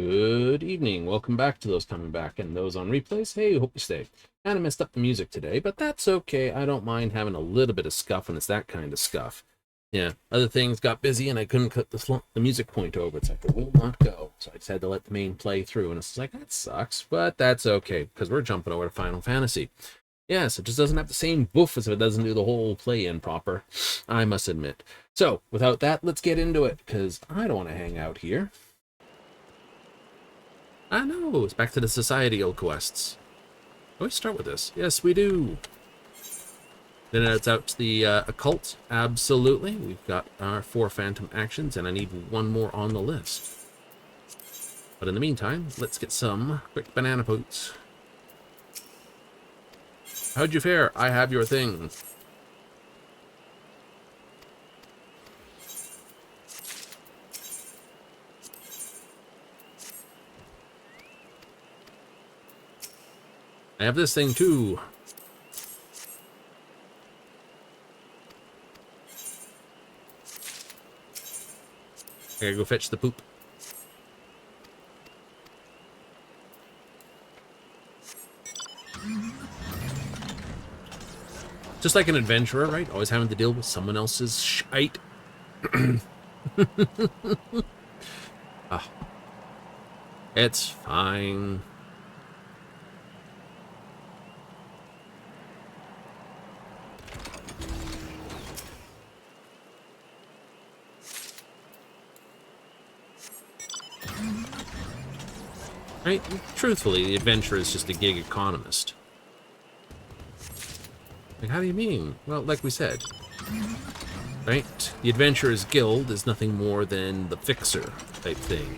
Good evening. Welcome back to those coming back and those on replays. Hey, hope you stay. Kind of messed up the music today, but that's okay. I don't mind having a little bit of scuff when it's that kind of scuff. Yeah, other things got busy and I couldn't cut the music point over. It's like, it will not go. So I just had to let the main play through. And it's like, that sucks, but that's okay because we're jumping over to Final Fantasy. Yes, it just doesn't have the same boof as if it doesn't do the whole play in proper, I must admit. So without that, let's get into it because I don't want to hang out here. I know, it's back to the societal quests. Oh, we start with this. Yes, we do. Then it's out to the Occult. Absolutely. We've got our 4 Phantom actions, and I need one more on the list. But in the meantime, let's get some quick banana potes. How'd you fare? I have your thing. I have this thing too. I gotta go fetch the poop. Just like an adventurer, right? Always having to deal with someone else's shite. Ah, it's fine. Right? Truthfully, the adventurer is just a gig economist. Like, how do you mean? Well, like we said, right? The Adventurers Guild is nothing more than the fixer type thing.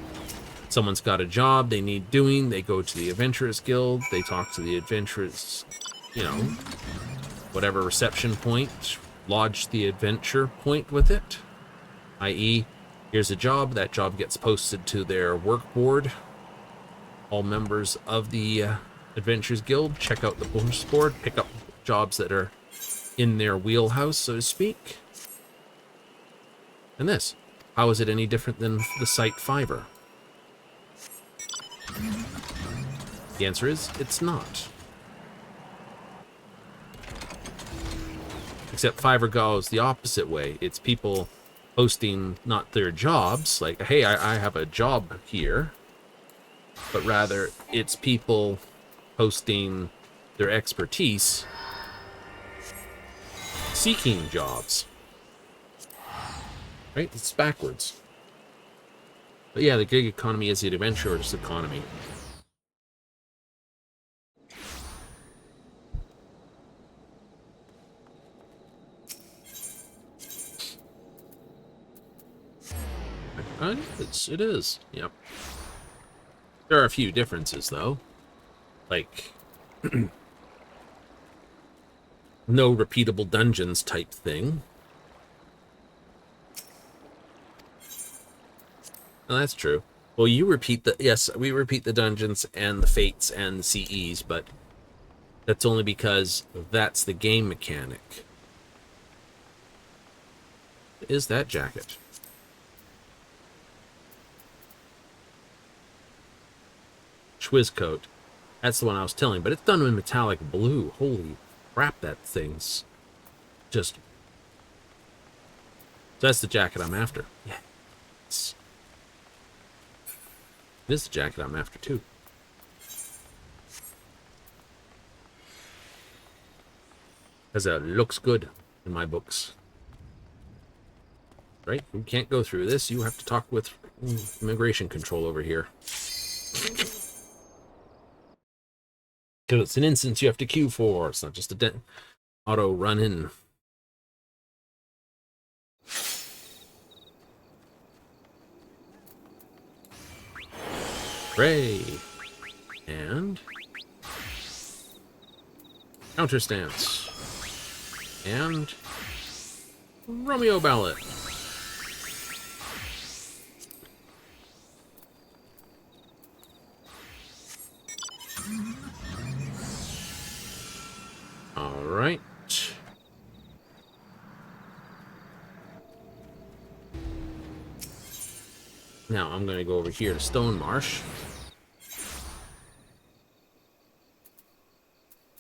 Someone's got a job they need doing, they go to the Adventurers Guild, they talk to the adventurers, you know, whatever reception point, lodge the adventure point with it, i.e., here's a job, that job gets posted to their work board. All members of the Adventurers Guild check out the board, pick up jobs that are in their wheelhouse, so to speak. And this, how is it any different than the site Fiverr? The answer is, it's not. Except Fiverr goes the opposite way. It's people posting not their jobs, like, hey, I have a job here, but rather it's people posting their expertise seeking jobs. Right? It's backwards. But yeah, the gig economy is the adventurer's economy. It is. Yep. There are a few differences, though. Like, no repeatable dungeons type thing. Oh, that's true. Well, you repeat the... Yes, we repeat the dungeons and the fates and the CEs, but that's only because that's the game mechanic. What is that jacket? Schwiz coat. That's the one I was telling, but it's done in metallic blue. Holy crap, that thing's just... So that's the jacket I'm after. Yeah. It is the jacket I'm after, too. Because it looks good in my books. Right? You can't go through this. You have to talk with immigration control over here. Because it's an instance you have to queue for. It's not just a auto run-in. Hooray! And counter stance. And Romeo Ballot. All right. Now I'm going to go over here to Stone Marsh.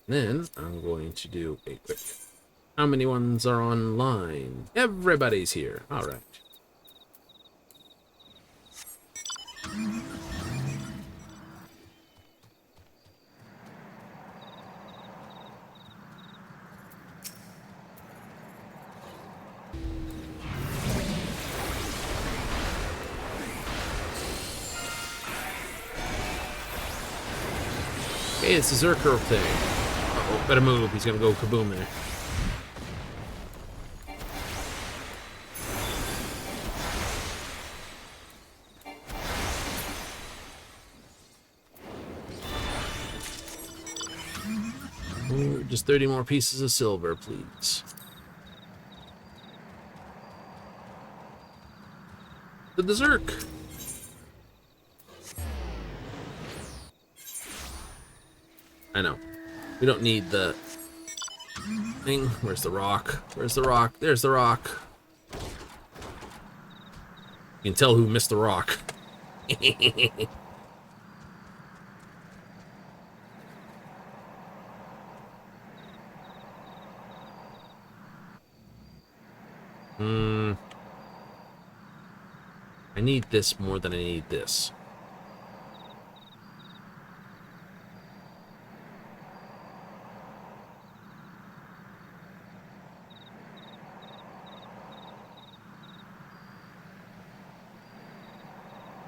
Then I'm going to do a quick... How many ones are online? Everybody's here. All right. Hey, it's the Zerker thing. Uh-oh, better move. He's gonna go kaboom there. Ooh, just 30 more pieces of silver, please. The Zerk. I know. We don't need the thing. Where's the rock? Where's the rock? There's the rock. You can tell who missed the rock. I need this more than I need this.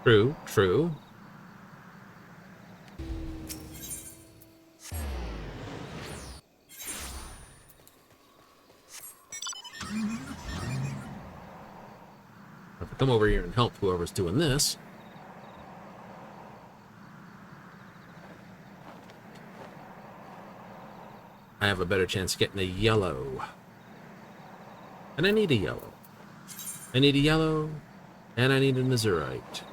True, true. If I come over here and help whoever's doing this, I have a better chance of getting a yellow. And I need a yellow. I need a yellow, and I need a Nazarite.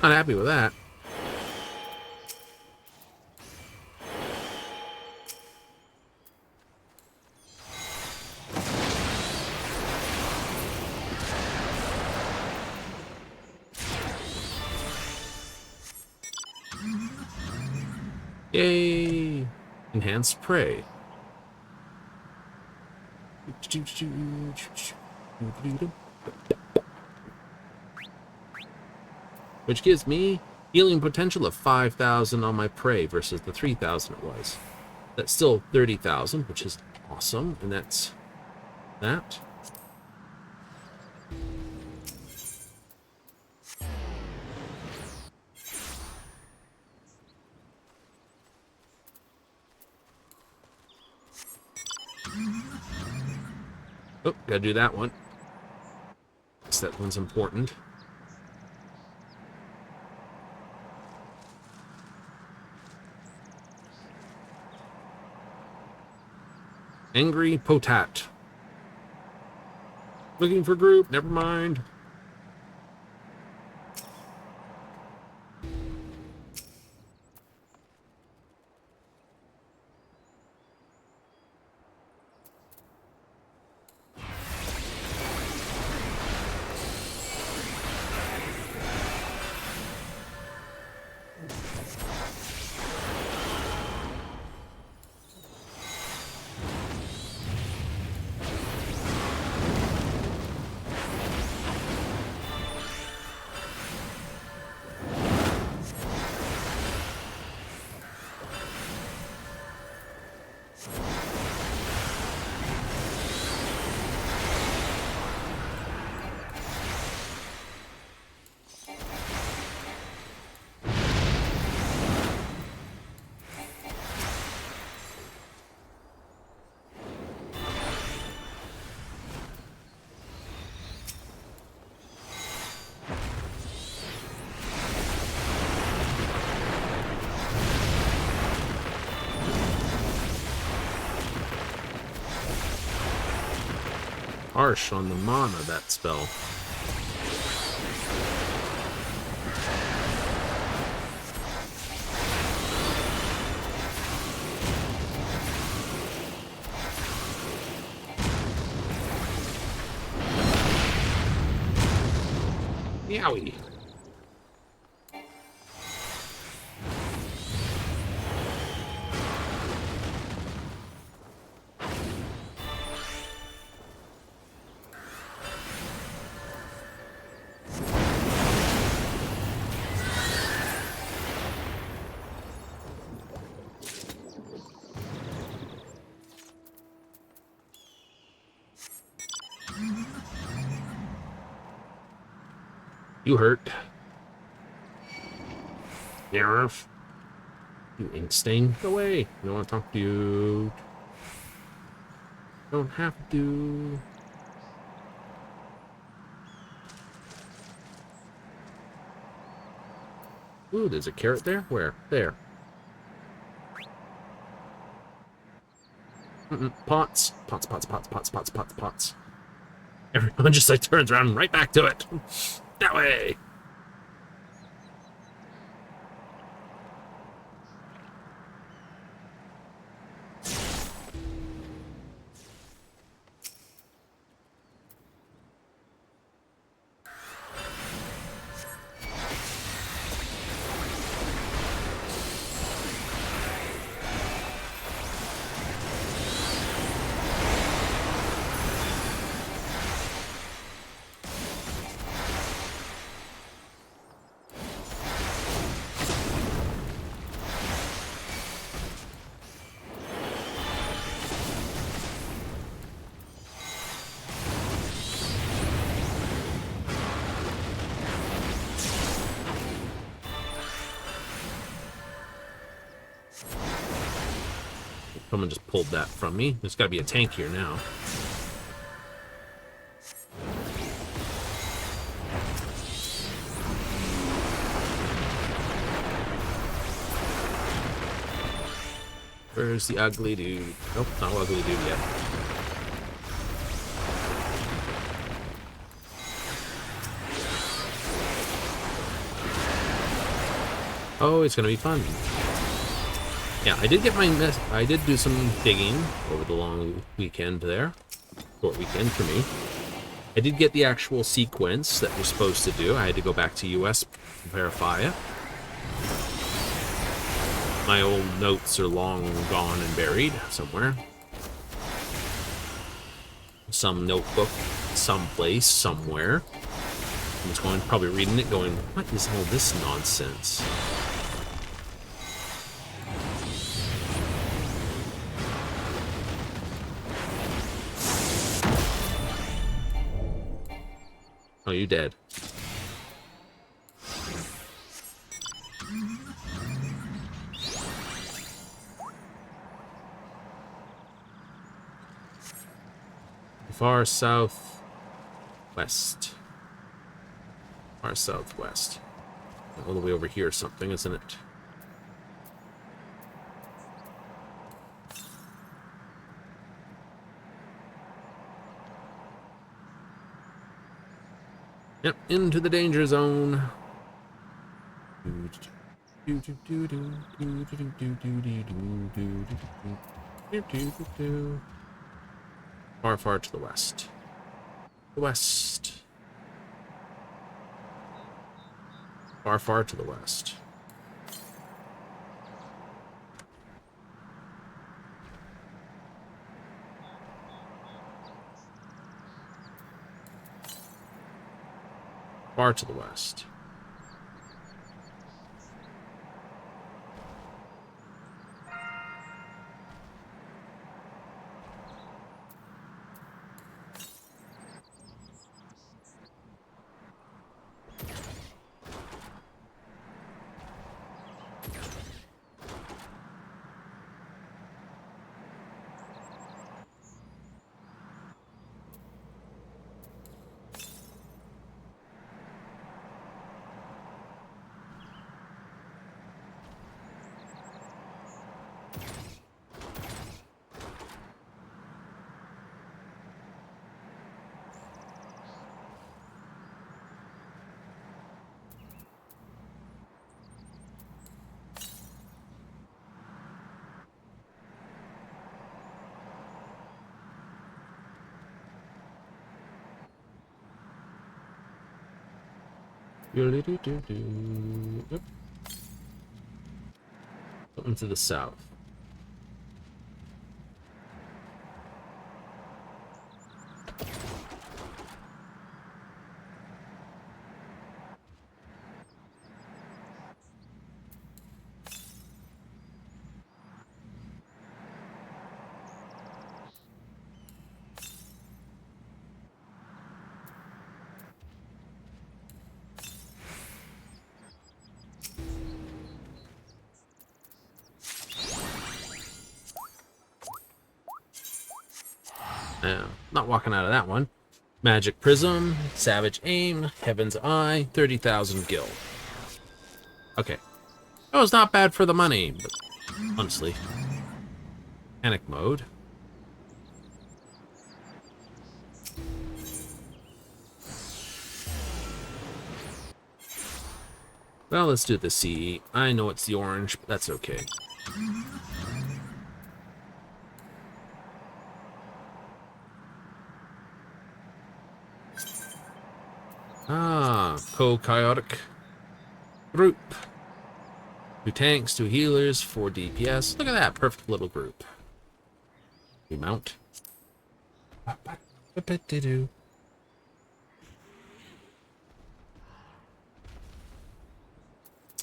Not happy with that. Yay! Enhanced prey. Which gives me healing potential of 5,000 on my prey versus the 3,000 it was. That's still 30,000, which is awesome, and that's that. Oh, gotta do that one. Guess that one's important. Angry Potat. Looking for group, never mind. Harsh on the mana, that spell. Yowie. You hurt. Yarf. You ink stain. Go away. I don't want to talk to you. Don't have to. Ooh, there's a carrot there? Where? There. Pots. Pots, pots, pots, pots, pots, pots, pots. Everyone just like turns around and right back to it. That way. Someone just pulled that from me. There's got to be a tank here now. Where's the ugly dude? Nope, not ugly dude yet. Oh, it's gonna be fun. Yeah, I did get I did do some digging over the long weekend there. Short weekend for me. I did get the actual sequence that we're supposed to do. I had to go back to US to verify it. My old notes are long gone and buried somewhere. Some notebook, someplace, somewhere. I'm just going, probably reading it, going, what is all this nonsense? Oh, you dead. Far southwest. Far southwest. All the way over here or something, isn't it? Yep, into the danger zone. Far, far to the west. The west. Far, far to the west. Far to the west. Yep. Something to the south. Not walking out of that one. Magic Prism, Savage Aim, Heaven's Eye, 30,000 gil. Okay. That was not bad for the money, but honestly. Panic mode. Well, let's do the C. I know it's the orange, but that's okay. Co-chaotic group. 2 tanks, 2 healers, 4 DPS. Look at that, perfect little group. Remount.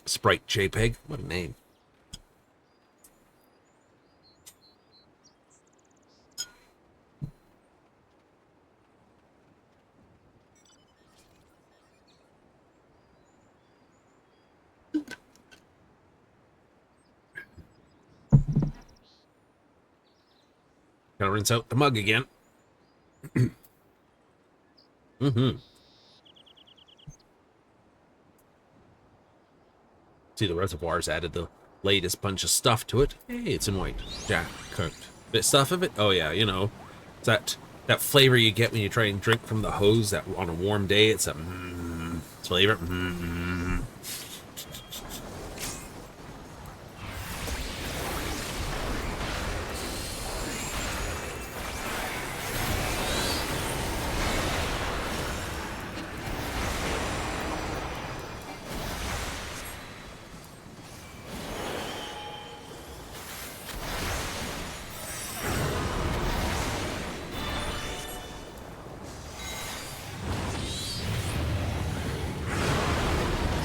Sprite JPEG, what a name. Gotta rinse out the mug again. See, the reservoir's added the latest bunch of stuff to it. Hey, it's in white. Jack cooked. Bit stuff of it? Oh yeah, you know. It's that flavor you get when you try and drink from the hose that on a warm day. It's a flavor.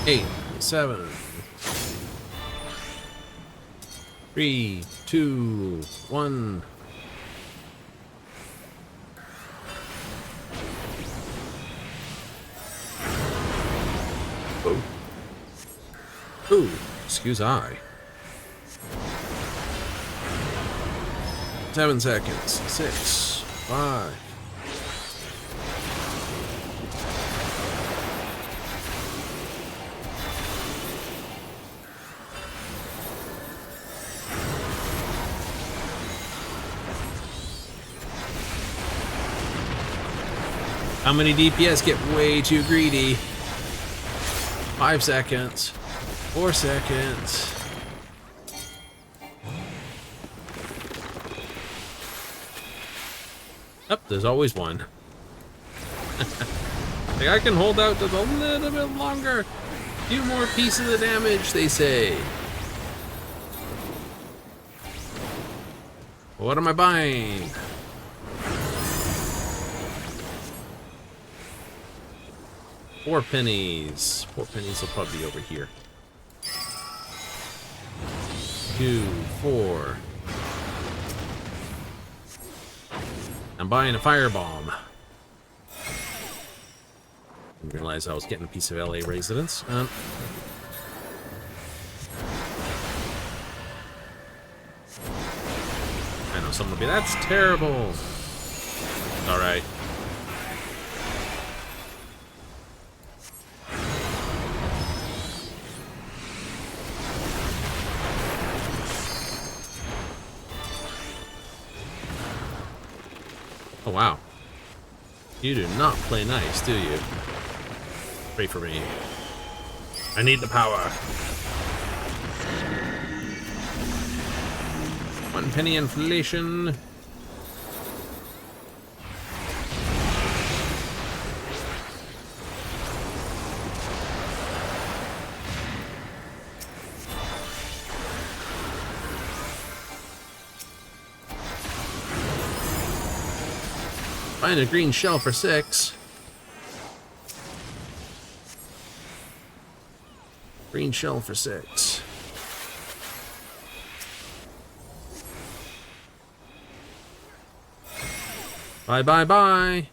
Eight, 7, 3, 2, 1. Oh. Ooh, excuse I. 7 seconds. 6, 5. How many DPS get way too greedy? 5 seconds. 4 seconds. Oh, there's always one. Like, I can hold out just a little bit longer. Few more pieces of damage, they say. What am I buying? Four pennies. 4 pennies will probably be over here. 2, 4. I'm buying a firebomb. Didn't realize I was getting a piece of LA residence. I know someone will be, that's terrible. All right. Oh, wow. You do not play nice, do you? Pray for me. I need the power. 1 penny inflation. Find a green shell for 6. Green shell for 6. Bye, bye, bye.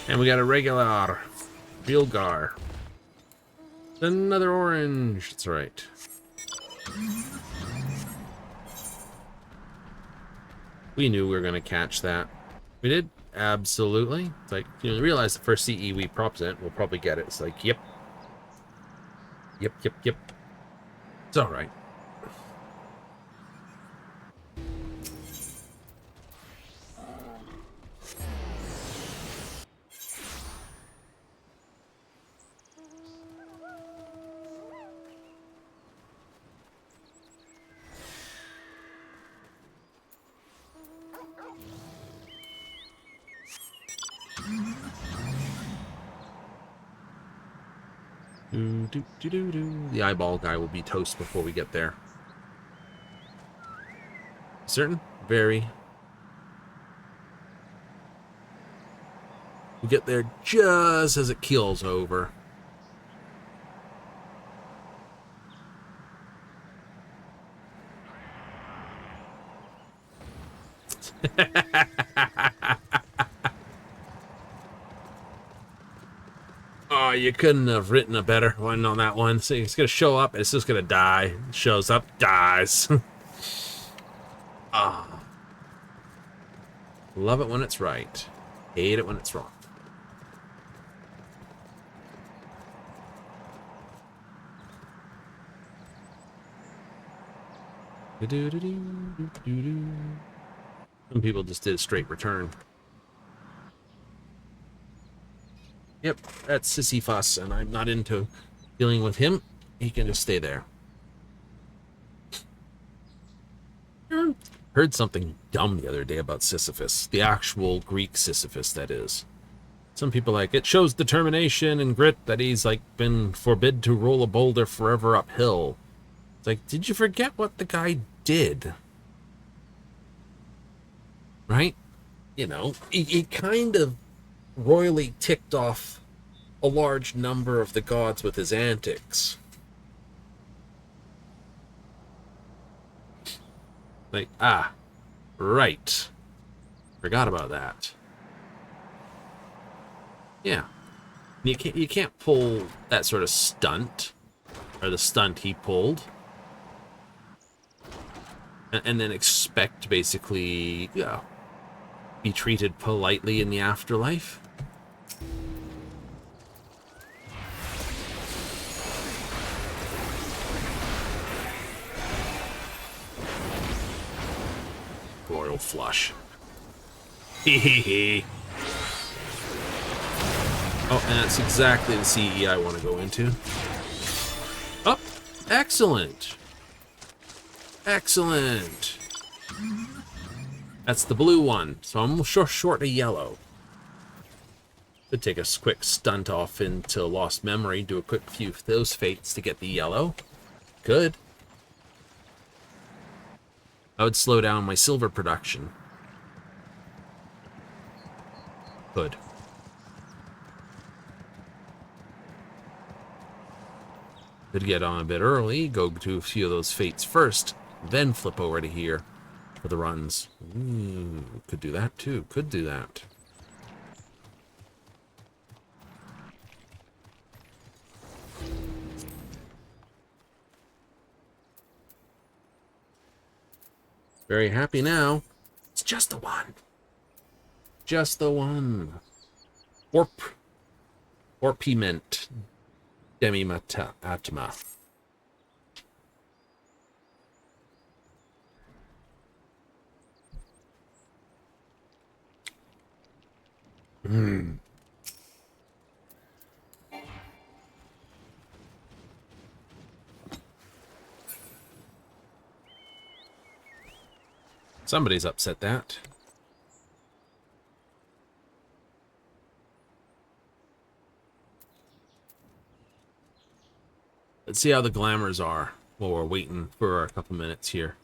And we got a regular Bilgar. Another orange. That's right. We knew we were going to catch that. We did. Absolutely. It's like, you realize the first CE we present, we'll probably get it. It's like, yep. Yep, yep, yep. It's all right. The eyeball guy will be toast before we get there. Certain? Very. We get there just as it keels over. Oh, you couldn't have written a better one on that one. See, it's going to show up and it's just going to die. It shows up, dies. Ah. Love it when it's right. Hate it when it's wrong. Some people just did a straight return. Yep, that's Sisyphus, and I'm not into dealing with him. He can just stay there. Heard something dumb the other day about Sisyphus. The actual Greek Sisyphus, that is. Some people like, it shows determination and grit that he's like been forbid to roll a boulder forever uphill. It's like, did you forget what the guy did? Right? you know, he kind of royally ticked off a large number of the gods with his antics. Like, right. Forgot about that. Yeah. You can't pull that sort of stunt, or the stunt he pulled, and then expect basically, yeah, be treated politely in the afterlife. Royal flush. Hehehe. Oh, and that's exactly the CE I want to go into. Oh, excellent. Excellent. That's the blue one, so I'm short a yellow. Could take a quick stunt off into Lost Memory, do a quick few of those fates to get the yellow. Good. I would slow down my silver production. Good. Could get on a bit early, go to a few of those fates first, then flip over to here for the runs. Ooh, could do that too. Could do that. Very happy now. It's just the one. Just the one. Orpiment. Demimata Atma. Somebody's upset that. Let's see how the glamours are while we're waiting for a couple minutes here.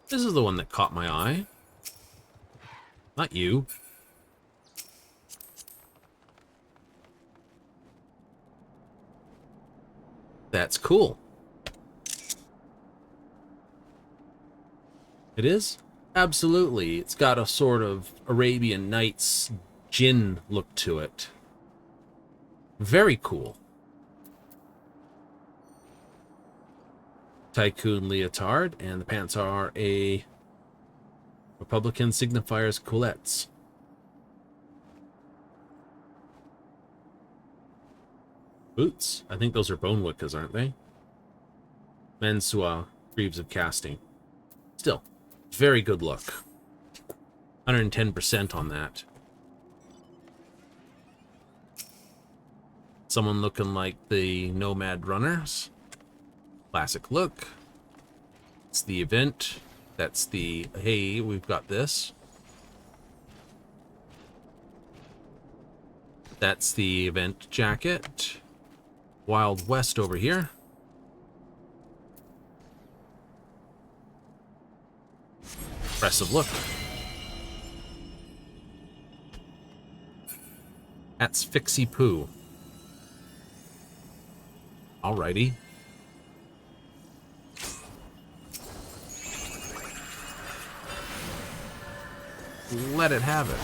This is the one that caught my eye. Not you. That's cool. It is? Absolutely. It's got a sort of Arabian Nights djinn look to it. Very cool. Tycoon leotard, and the pants are a Republican signifiers coulettes. Boots? I think those are bone wickas, aren't they? Mensua, Greaves of Casting. Still, very good look. 110% on that. Someone looking like the Nomad Runners. Classic look. It's the event. That's the, hey, we've got this. That's the event jacket. Wild West over here. Impressive look. That's Fixie Poo. Alrighty. Let it have it.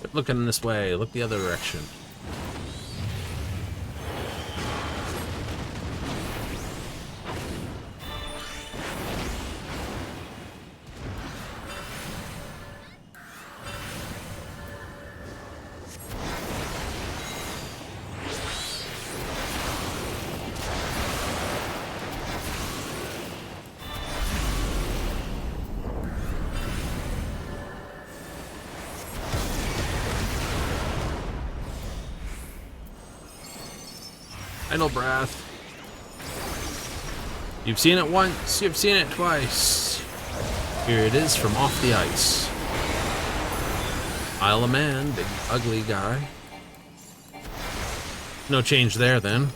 Quit looking this way. Look the other direction. Idle breath. You've seen it once, you've seen it twice. Here it is from off the ice. Isle of Man, big ugly guy. No change there then.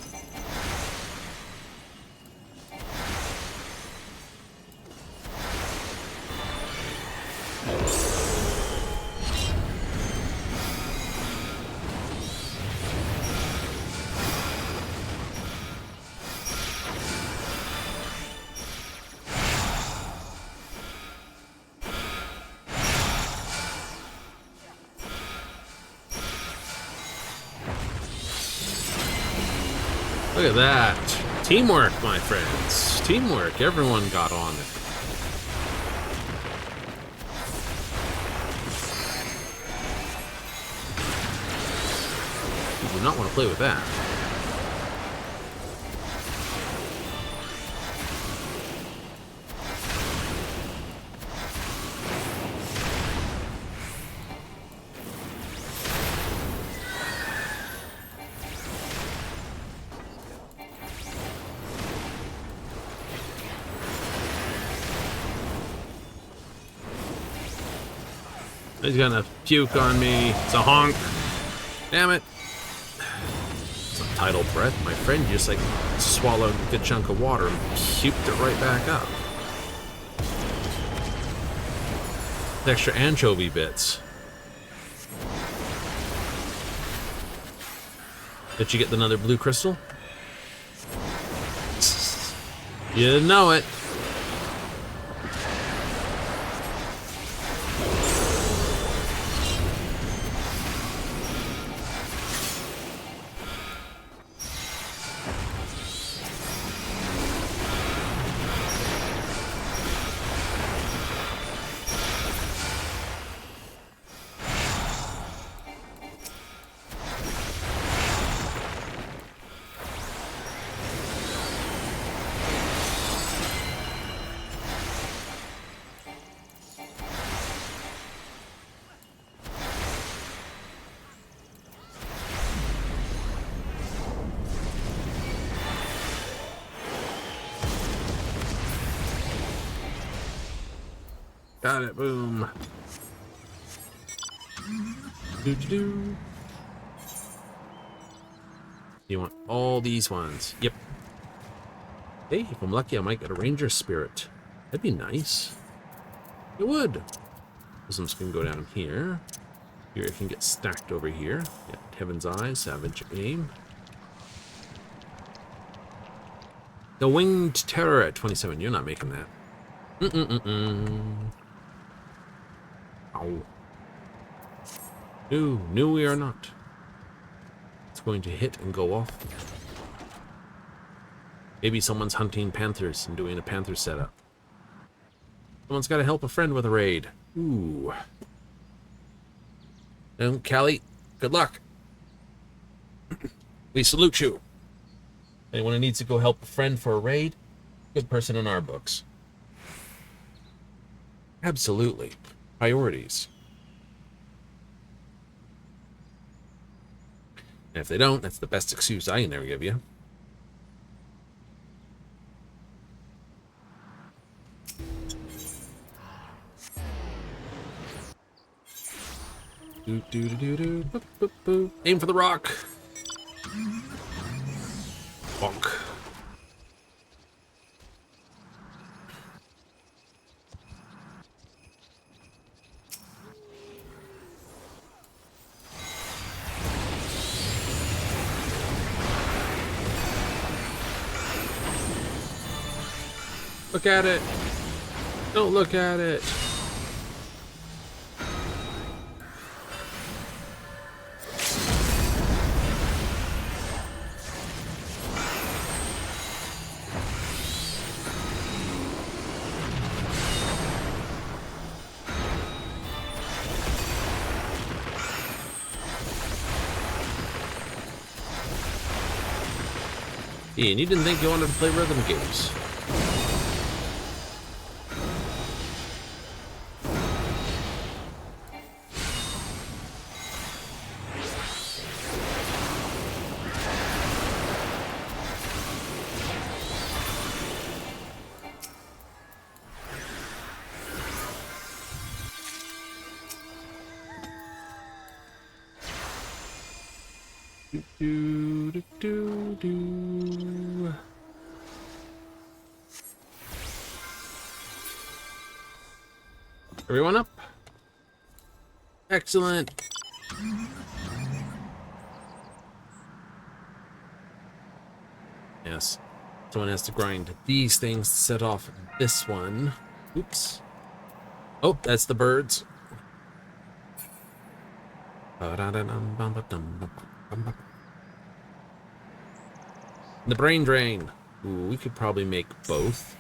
Look at that. Teamwork, my friends. Teamwork. Everyone got on it. You do not want to play with that. He's gonna puke on me. It's a honk. Damn it. Some tidal breath. My friend just like swallowed a good chunk of water and puked it right back up. Extra anchovy bits. Did you get another blue crystal? You know it. Got it, boom. Do. You want all these ones? Yep. Hey, if I'm lucky, I might get a ranger spirit. That'd be nice. It would. So I'm just gonna go down here. Here, it can get stacked over here. Yeah, Heaven's Eye, Savage Aim. The Winged Terror at 27. You're not making that. Ow. No, we are not. It's going to hit and go off. Maybe someone's hunting panthers and doing a panther setup. Someone's got to help a friend with a raid. Ooh. And Callie, good luck. We salute you. Anyone who needs to go help a friend for a raid, good person in our books. Absolutely. Priorities. And if they don't, that's the best excuse I can ever give you. Do. Boop, boop, boop. Aim for the rock. Bonk. Look at it. Don't look at it. Ian, you didn't think you wanted to play rhythm games. Do, do, do, do. Everyone up. Excellent. Yes. Someone has to grind these things to set off this one. Oops. Oh, that's the birds. The brain drain. Ooh, we could probably make both.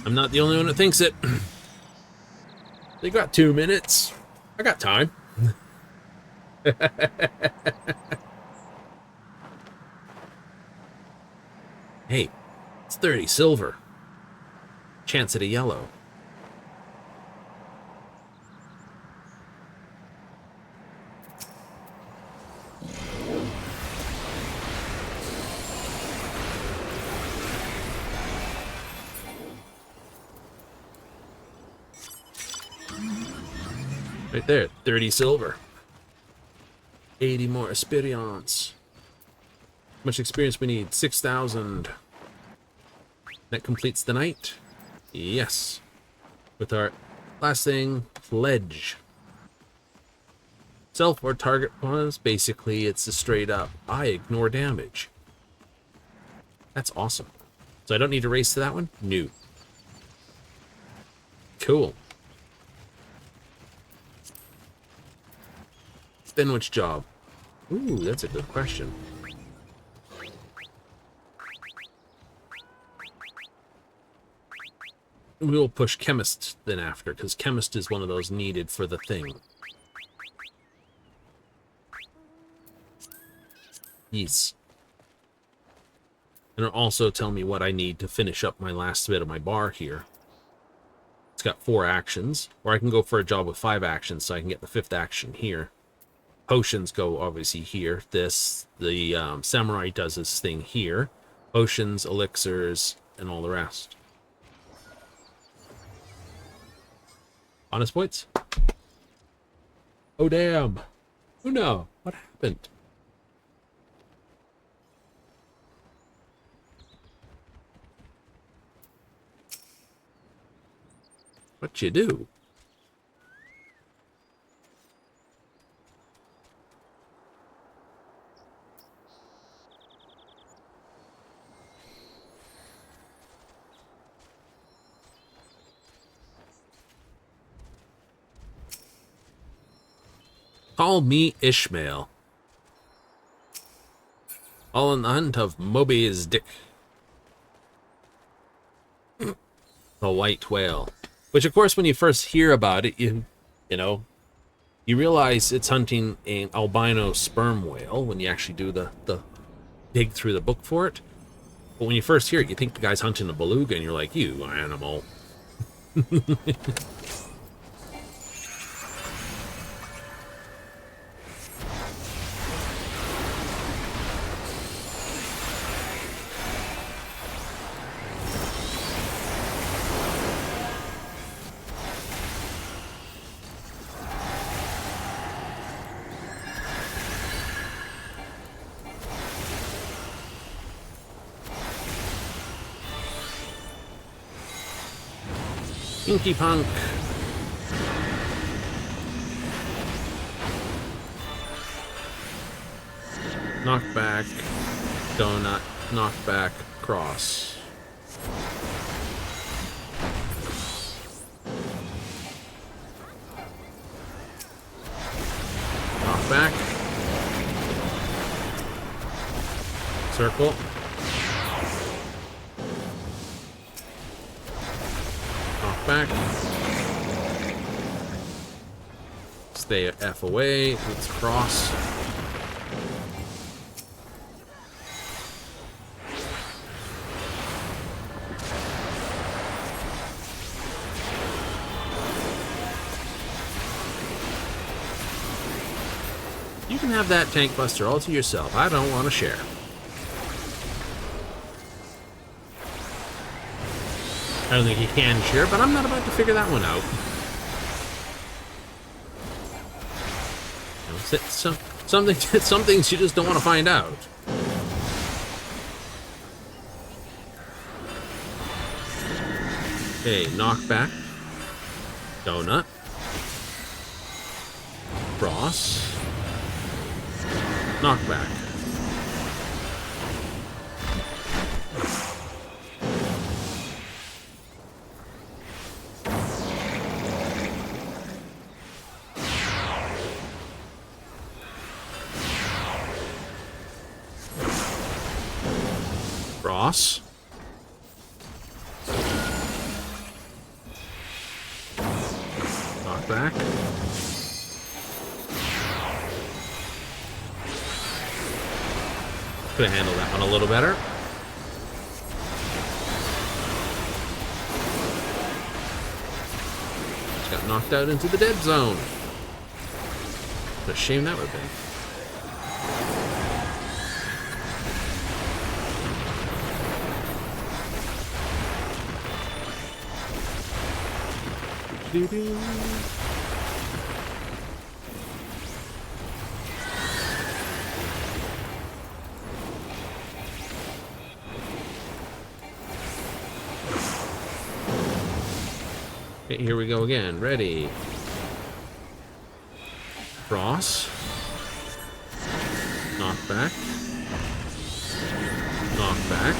I'm not the only one that thinks it. They got 2 minutes. I got time. Hey, it's 30 silver. Chance at a yellow. Right there, 30 silver. 80 more experience. How much experience we need? 6,000. That completes the night. Yes. With our last thing, pledge. Self or target bonus, basically it's a straight up, I ignore damage. That's awesome. So I don't need to race to that one? No. Cool. Then which job? Ooh, that's a good question. We will push chemist then after, because chemist is one of those needed for the thing. Yes. And it'll also tell me what I need to finish up my last bit of my bar here. It's got 4 actions, or I can go for a job with 5 actions so I can get the 5th action here. Potions go obviously here. This, the samurai does this thing here. Potions, elixirs, and all the rest. Honest points? Oh damn. Oh no. What happened? What you do? Call me Ishmael. All in the hunt of Moby's Dick. The white whale. Which, of course, when you first hear about it, you know, you realize it's hunting an albino sperm whale when you actually do the dig through the book for it. But when you first hear it, you think the guy's hunting a beluga, and you're like, you animal. Pinky Punk. Knockback. Donut. Knockback. Cross. Knockback. Circle. Back. Stay F away. Let's cross. You can have that tank buster all to yourself. I don't want to share. I don't think he can share, but I'm not about to figure that one out. You know, some things you just don't want to find out. Okay, knockback. Donut. Cross. Knockback. Cross. Knockback. Could have handled that one a little better. Just got knocked out into the dead zone. What a shame that would have been. Doo-doo. Okay, here we go again. Ready. Cross. Knockback. Knockback.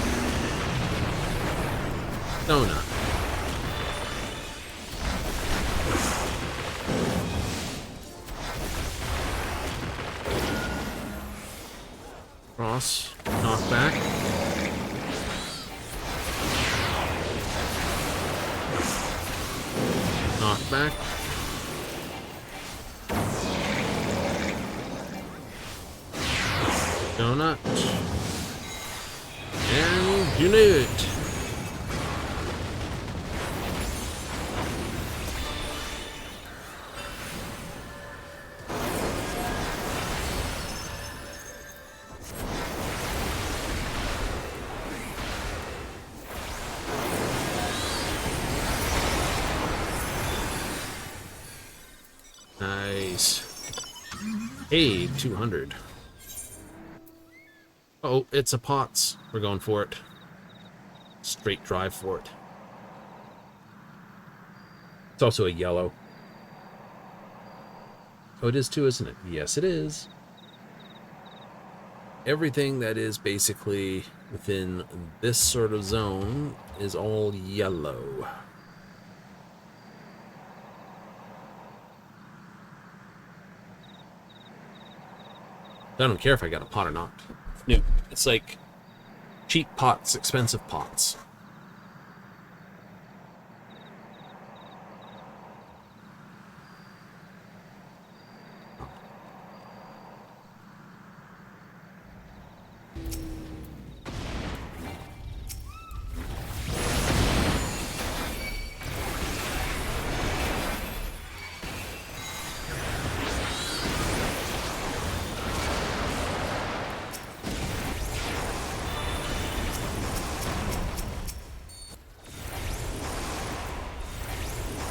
Donut. Cross. Knockback. Knockback. Donut. And you knew it. Nice. Hey, 200. Oh, it's a pots. We're going for it. Straight drive for it. It's also a yellow. Oh, it is too, isn't it? Yes, it is. Everything that is basically within this sort of zone is all yellow. I don't care if I got a pot or not. No, it's like cheap pots, expensive pots.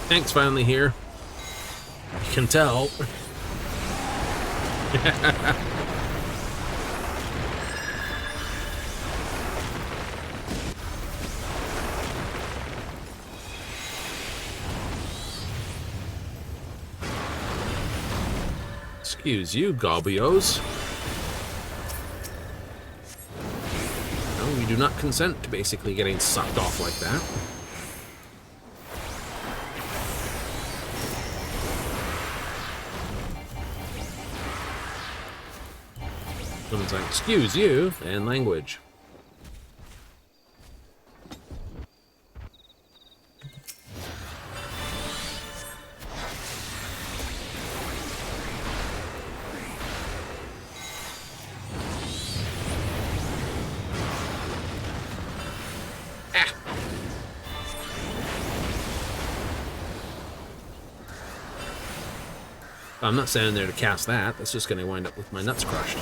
Tank's finally here. You can tell. Excuse you, Gobbios. No, we do not consent to basically getting sucked off like that. Someone's like, excuse you, and language. Ah. I'm not standing there to cast that. That's just going to wind up with my nuts crushed.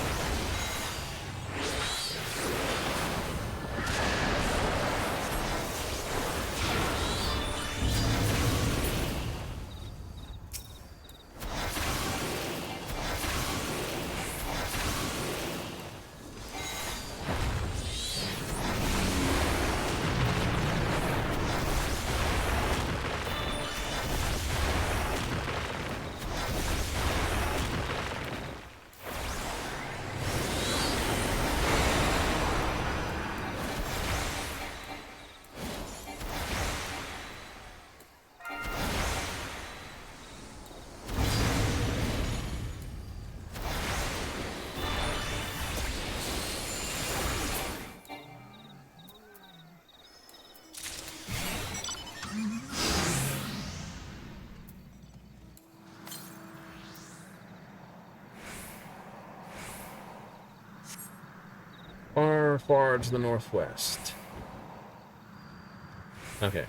far to the northwest? Okay.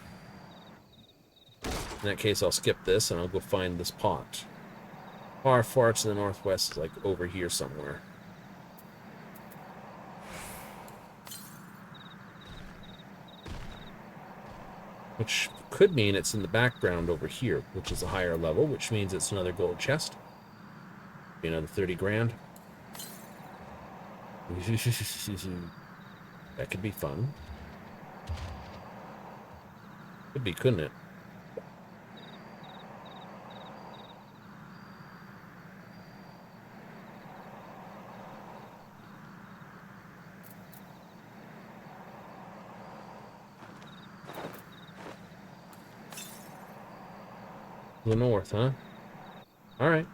In that case, I'll skip this and I'll go find this pot. Far, far to the northwest, like over here somewhere. Which could mean it's in the background over here, which is a higher level, which means it's another gold chest. Be another 30 grand. That could be fun. Could be, couldn't it? The north, huh? All right.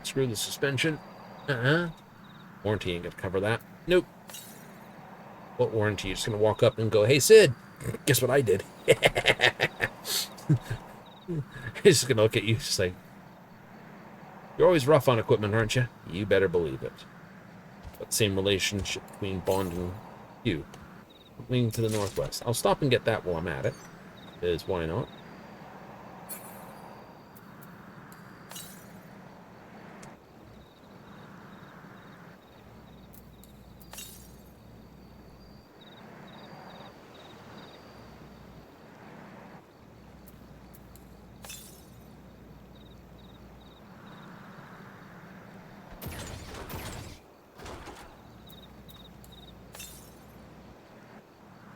Screw the suspension. Warranty ain't gonna cover that. Nope. What warranty? You're just gonna walk up and go, "Hey, Sid, guess what I did?" He's just gonna look at you, just like, "You're always rough on equipment, aren't you?" You better believe it. But same relationship between Bond and you. Leaning to the northwest. I'll stop and get that while I'm at it. Is why not?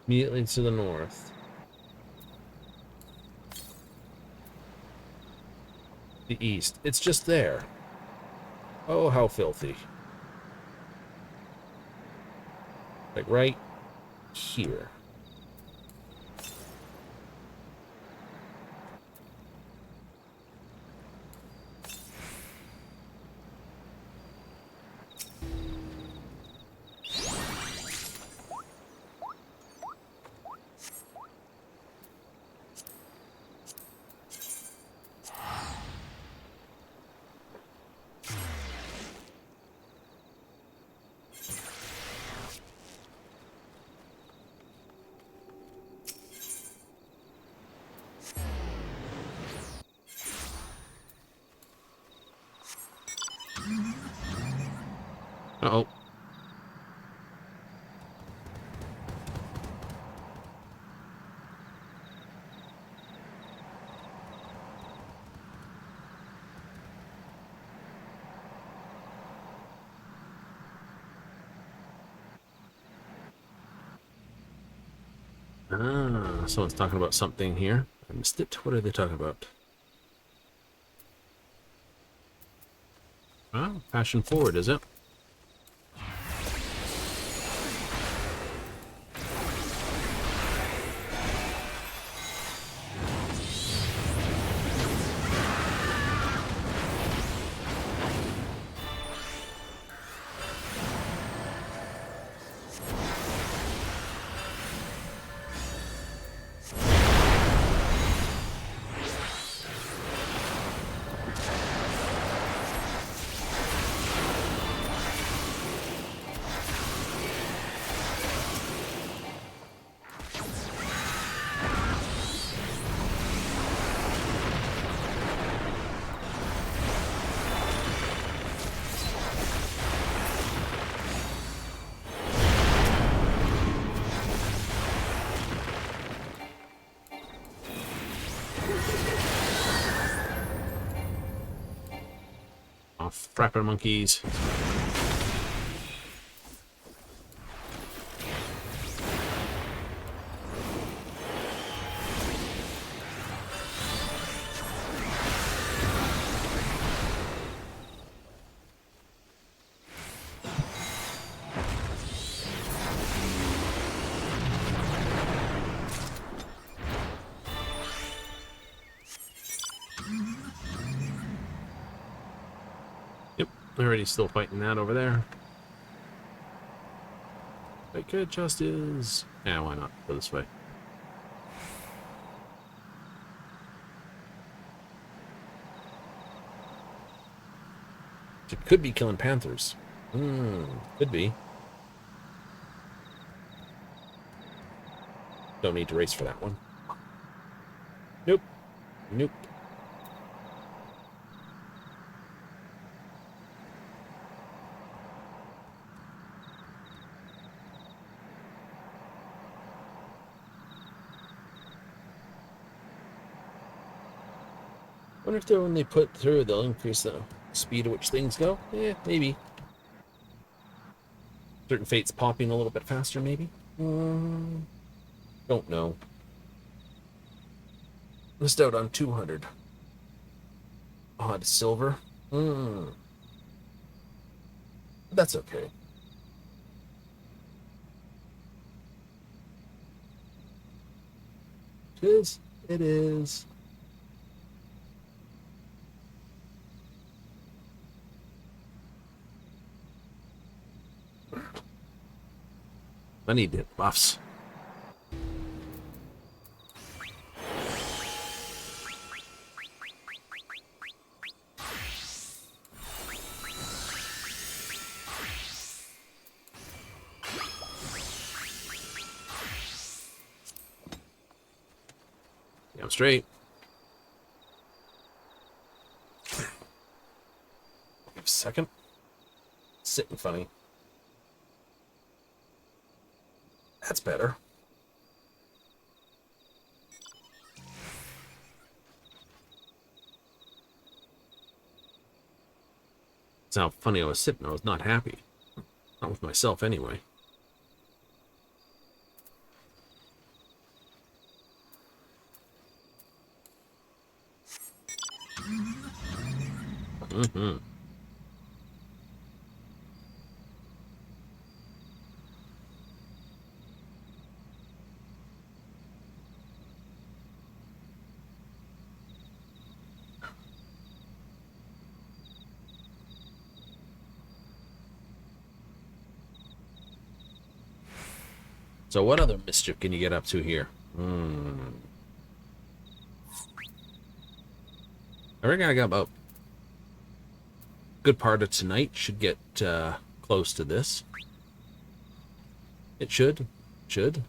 Immediately to the north. The east. It's just there. Oh, how filthy. Like right here. Uh-oh. Ah, someone's talking about something here. I missed it. What are they talking about? Oh, passion forward, is it? Oh, frapping monkeys. Yep, already still fighting that over there. Like good justice. Yeah, why not? Go this way. It could be killing panthers. Could be. Don't need to race for that one. Nope. Nope. Wonder if when they put through, they'll increase the speed at which things go. Yeah, maybe. Certain fates popping a little bit faster, maybe. Don't know. Missed out on 200. Odd silver. That's okay. It is. It is. I need to hit buffs. Yeah, I'm straight. Give a second. Sitting funny. That's better. It's how funny I was sitting. I was not happy. Not with myself, anyway. So what other mischief can you get up to here? I reckon I got about a good part of tonight. Should get close to this. It should. Should.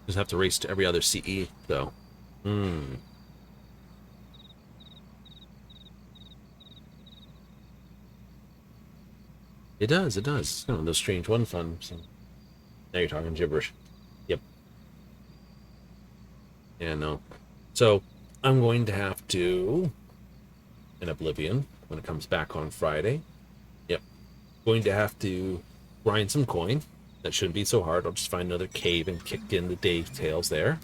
Just have to race to every other CE, though. It does, it does. It's kind of those strange one fun. So. Now you're talking gibberish. Yep. Yeah, no. So, I'm going to have to, in Oblivion, when it comes back on Friday, yep, going to have to grind some coin. That shouldn't be so hard. I'll just find another cave and kick in the details there.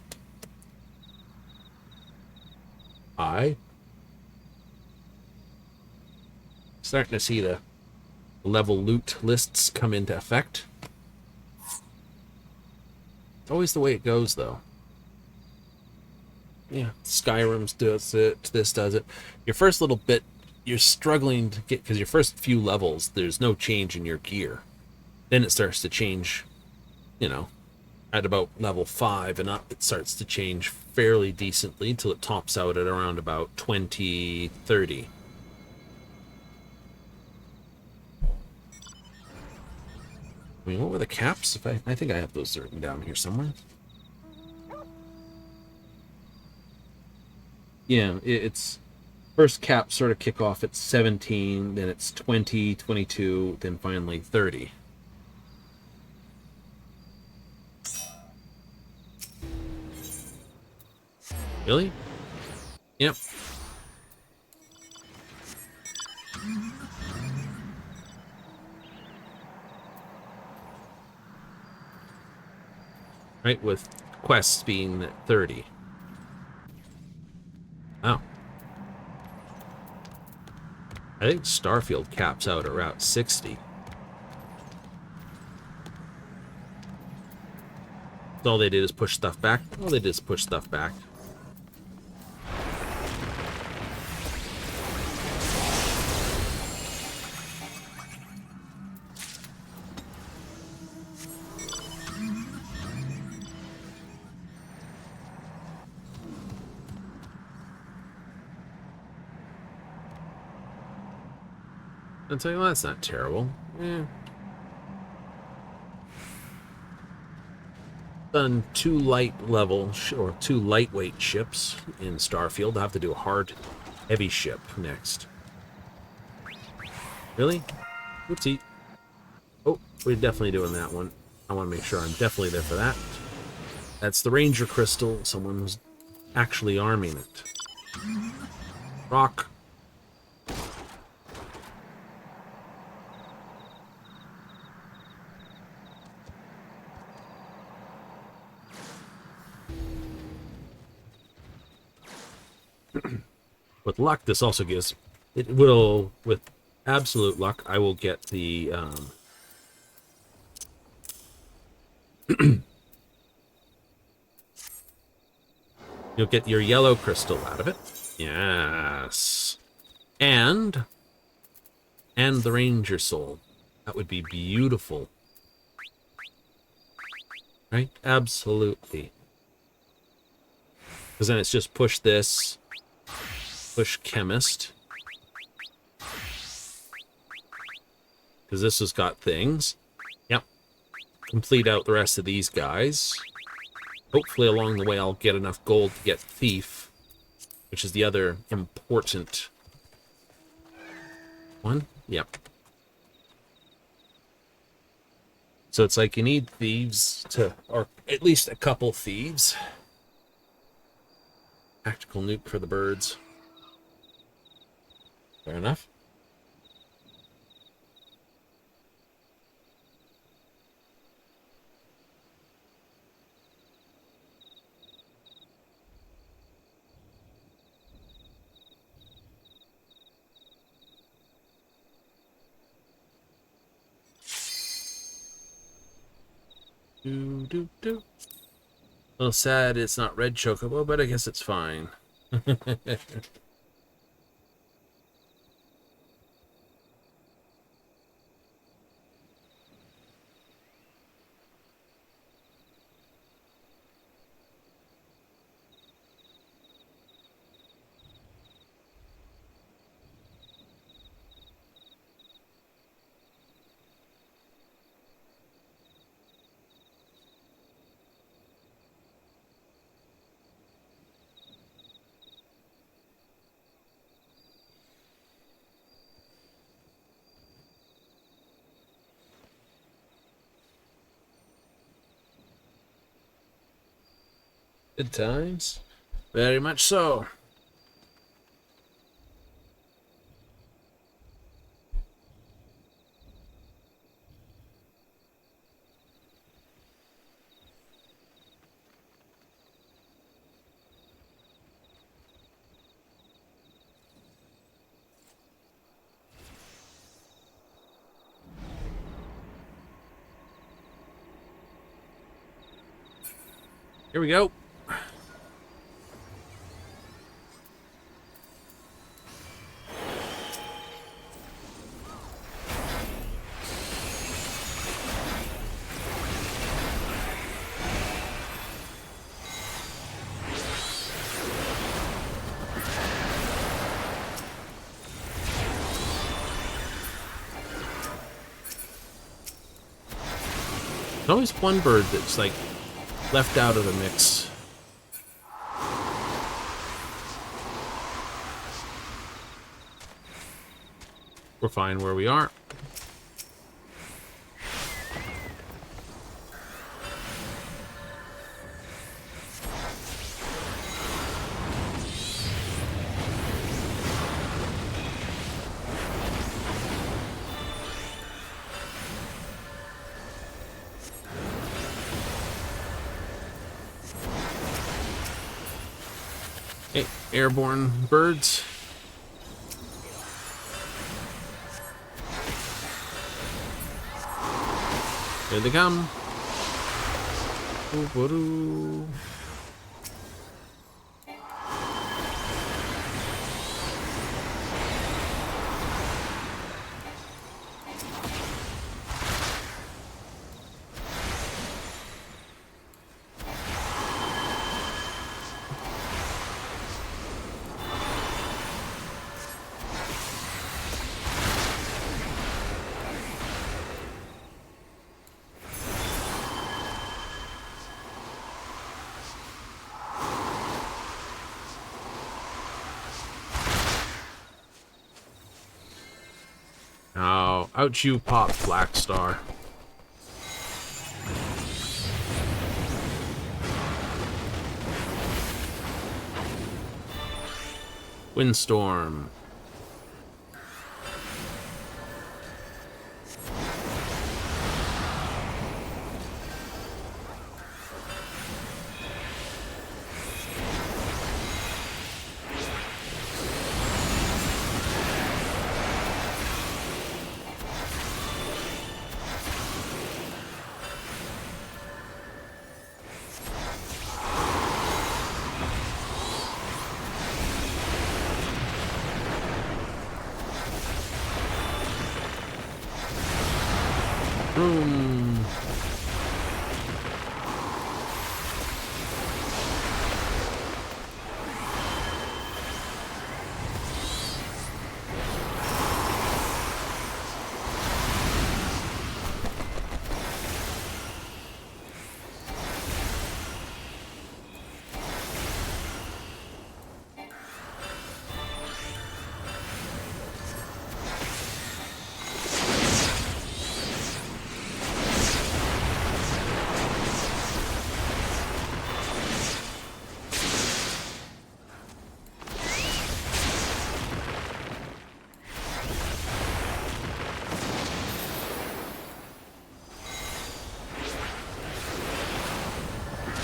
Starting to see the level loot lists come into effect. It's always the way it goes, though. Yeah, Skyrim's does it, this does it. Your first little bit, you're struggling to get, because your first few levels, there's no change in your gear. Then it starts to change, you know, at about level 5 and up, it starts to change fairly decently until it tops out at around about 20, 30. I mean, what were the caps? If I think I have those written down here somewhere. Yeah, it's first cap sort of kick off at 17, then it's 20, 22, then finally 30. Really? Yep. Right, with quests being at 30. Oh. I think Starfield caps out around 60. All they did is push stuff back. All they did is push stuff back. I'll tell you what, that's not terrible. Yeah. Done two two lightweight ships in Starfield. I'll have to do a hard, heavy ship next. Really? Oopsie. Oh, we're definitely doing that one. I want to make sure I'm definitely there for that. That's the Ranger Crystal. Someone's actually arming it. Rock. With luck, this also gives... It will, with absolute luck, I will get the... You'll get your yellow crystal out of it. Yes. And the Ranger Soul. That would be beautiful. Right? Absolutely. Because then it's just push this, push Chemist. Because this has got things. Yep. Complete out the rest of these guys. Hopefully along the way I'll get enough gold to get Thief, which is the other important one. Yep. So it's like you need thieves to, or at least a couple thieves. Tactical nuke for the birds. Fair enough. A little sad it's not red chocobo, but I guess it's fine. Good times. Very much so. Here we go. There's always one bird that's like left out of the mix. We're fine where we are. Hey, airborne birds. Here they come. Ooh, Oh, ouch you pop, Black Star. Windstorm. Boom.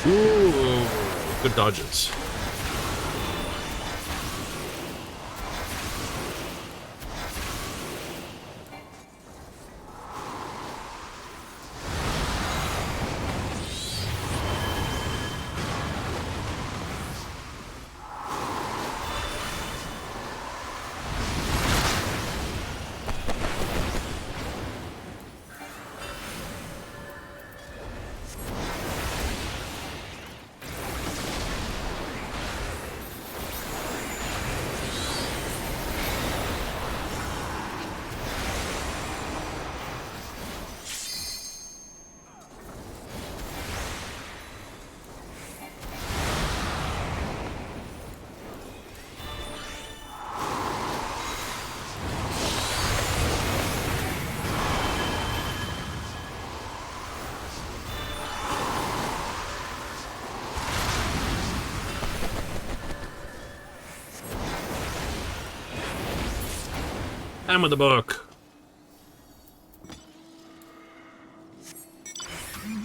Ooh, good dodges. I'm with the book.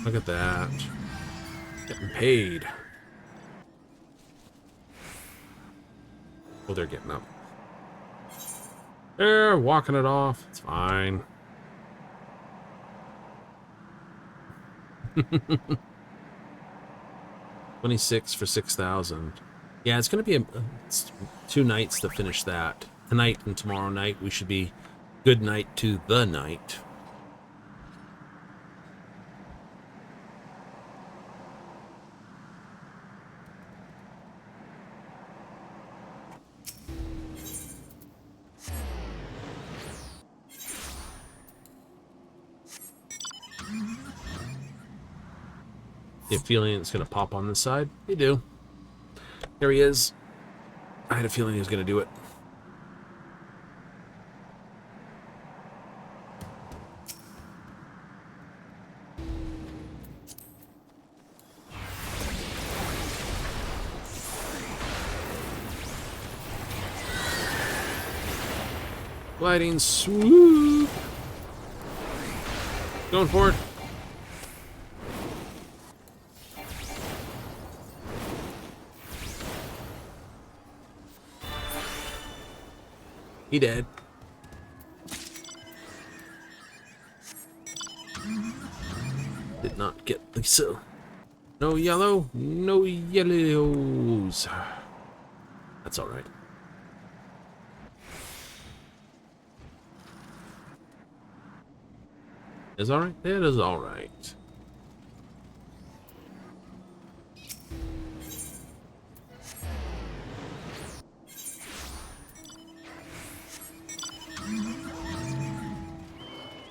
Look at that. Getting paid. Oh, they're getting up. They're walking it off. It's fine. $26 for 6,000. Yeah, it's going to be it's 2 nights to finish that. Tonight and tomorrow night, we should be good night to the night. You have a feeling it's going to pop on this side? You do. There he is. I had a feeling he was going to do it. Gliding swoop. Going for it. He dead. Did not get Lisa. No yellow, no yellows. That's all right. Is all right? That is all right.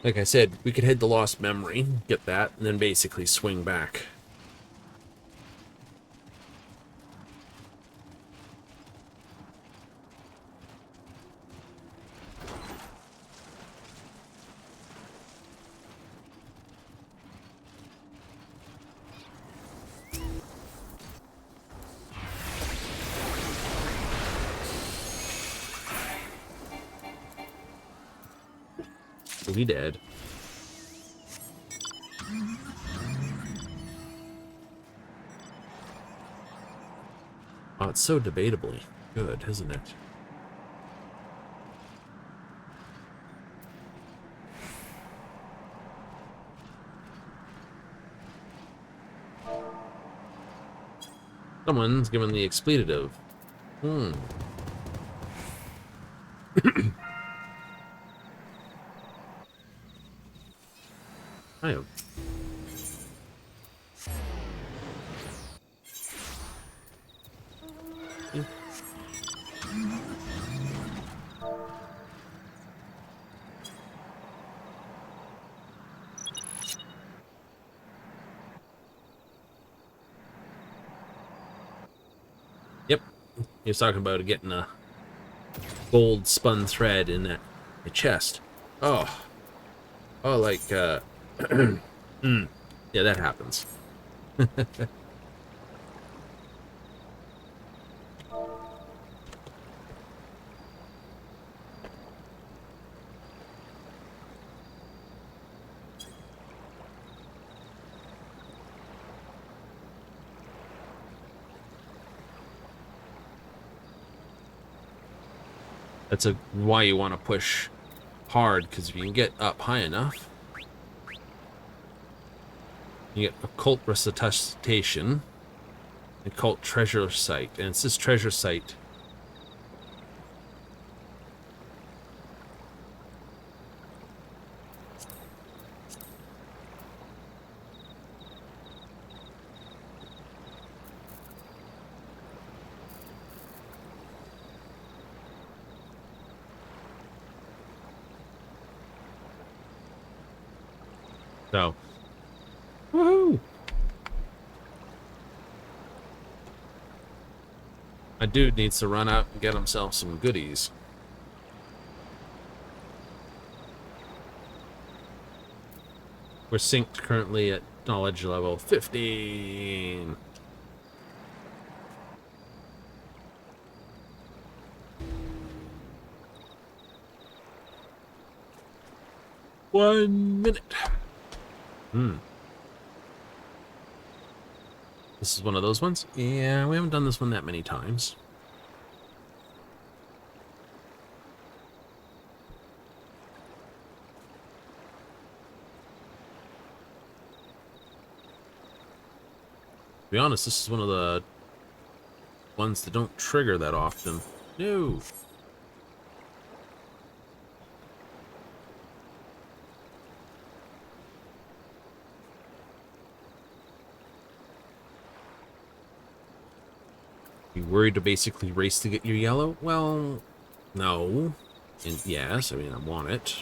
Like I said, we could head to Lost Memory, get that, and then basically swing back. Oh, he dead. Oh, it's so debatably good, isn't it? Someone's given the expletive. Hmm. I have. Yep. He was talking about getting a gold spun thread in that chest. Oh. Oh, like, yeah, that happens. That's why you want to push hard, because if you can get up high enough, you get occult resuscitation, occult treasure site, and it's this treasure site. So, woohoo! My dude needs to run out and get himself some goodies. We're synced currently at knowledge level 15. One minute. This is one of those ones? Yeah, we haven't done this one that many times. To be honest, this is one of the ones that don't trigger that often. No. You worried to basically race to get your yellow? Well, no. And yes, I mean, I want it.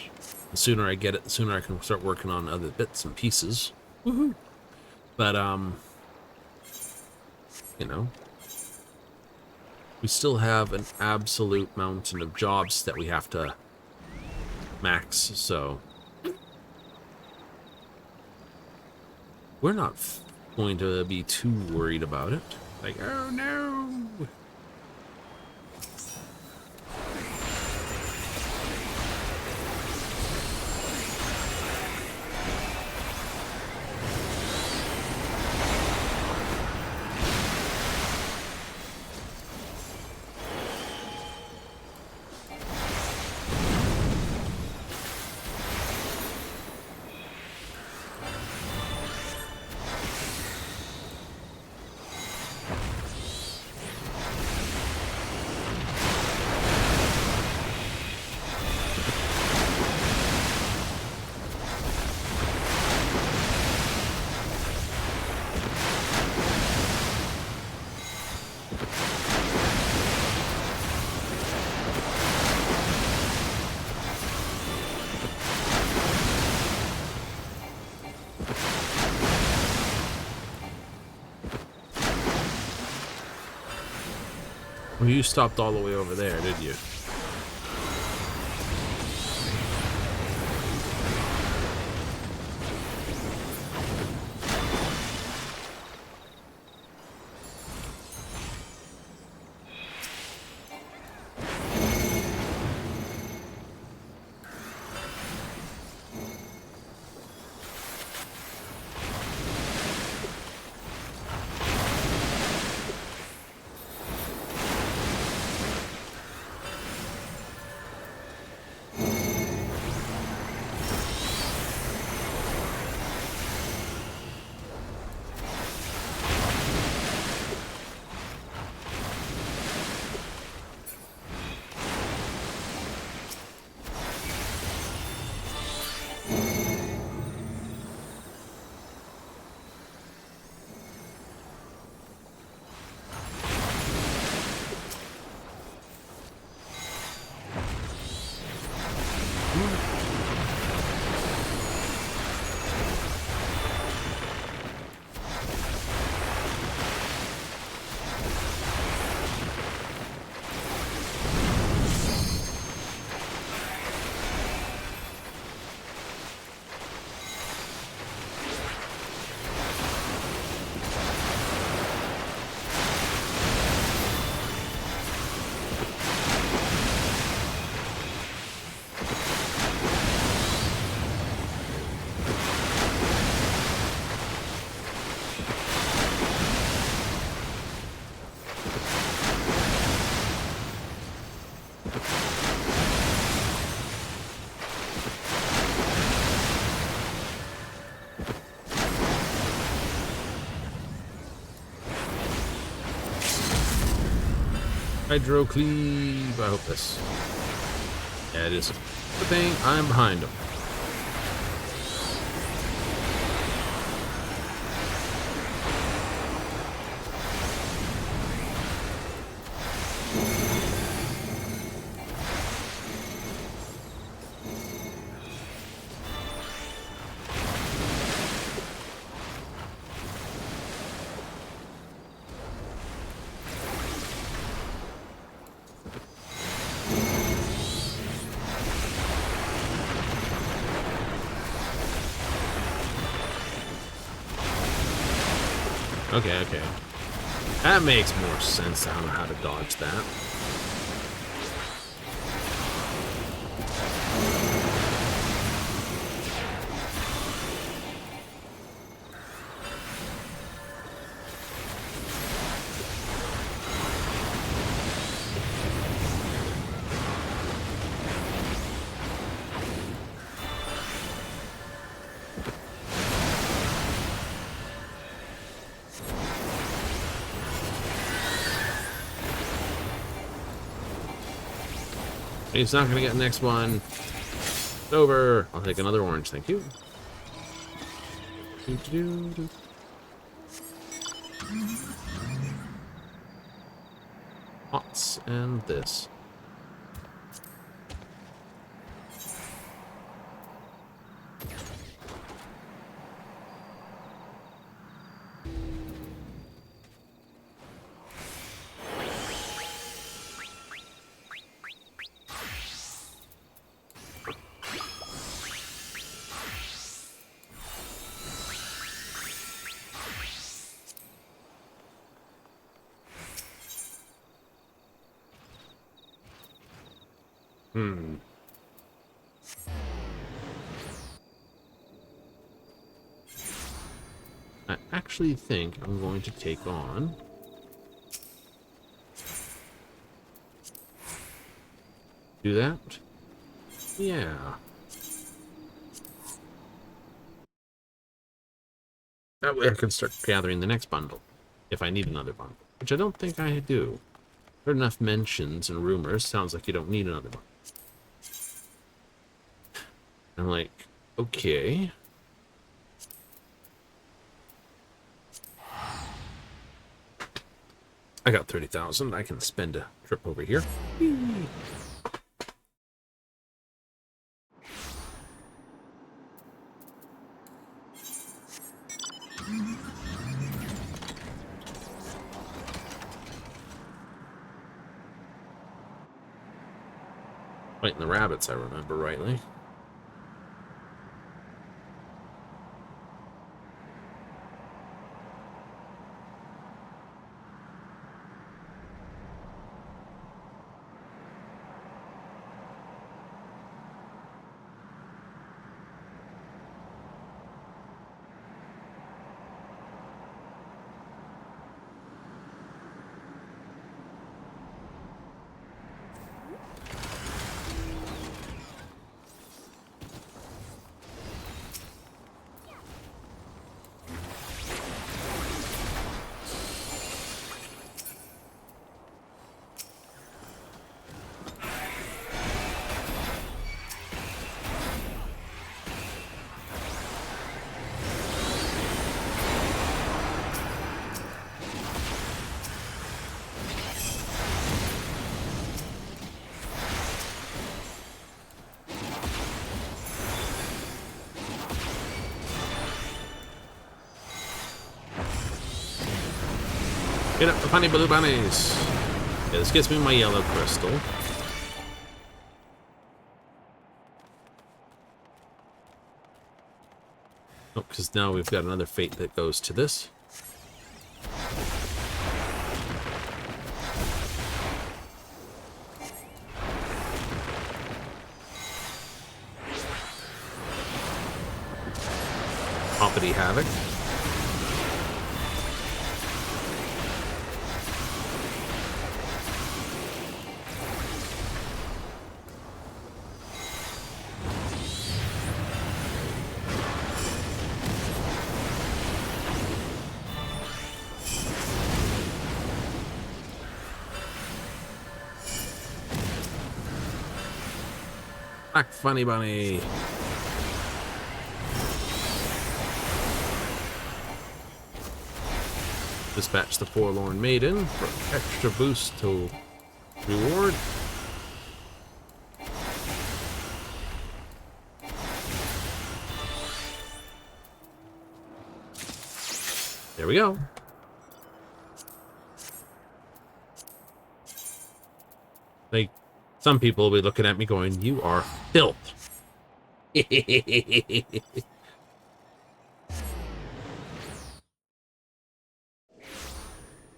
The sooner I get it, the sooner I can start working on other bits and pieces. Woohoo! But, you know, we still have an absolute mountain of jobs that we have to max, so we're not going to be too worried about it. Like, oh no! Well, you stopped all the way over there, did you? Hydro cleave. I hope this. Yeah, it is. Good thing I'm behind him. Okay. That makes more sense. I don't know how to dodge that. He's not going to get the next one. It's over. I'll take another orange, thank you. Pots and this. I actually think I'm going to take on do that. Yeah. That way I can start gathering the next bundle if I need another bundle, which I don't think I do. There are enough mentions and rumors. Sounds like you don't need another bundle. I'm like, okay. I got 30,000. I can spend a trip over here. Fighting the rabbits, I remember rightly. Get up the funny blue bunnies. Yeah, this gets me my yellow crystal. Oh, because now we've got another fate that goes to this. Property Havoc. Black Funny Bunny. Dispatch the Forlorn Maiden for extra boost to reward. There we go. Like, some people will be looking at me going, "You are filth."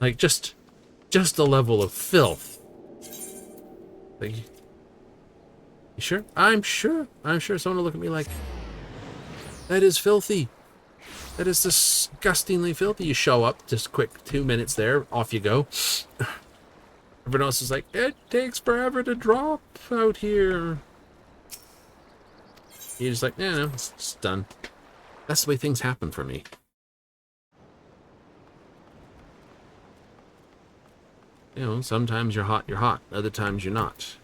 Like, just a level of filth. Like, you sure? I'm sure someone will look at me like, that is filthy. That is disgustingly filthy. You show up, just quick 2 minutes there, off you go. Everyone else is like, it takes forever to drop out here. You're just like, no, it's done. That's the way things happen for me. You know, sometimes you're hot. Other times you're not.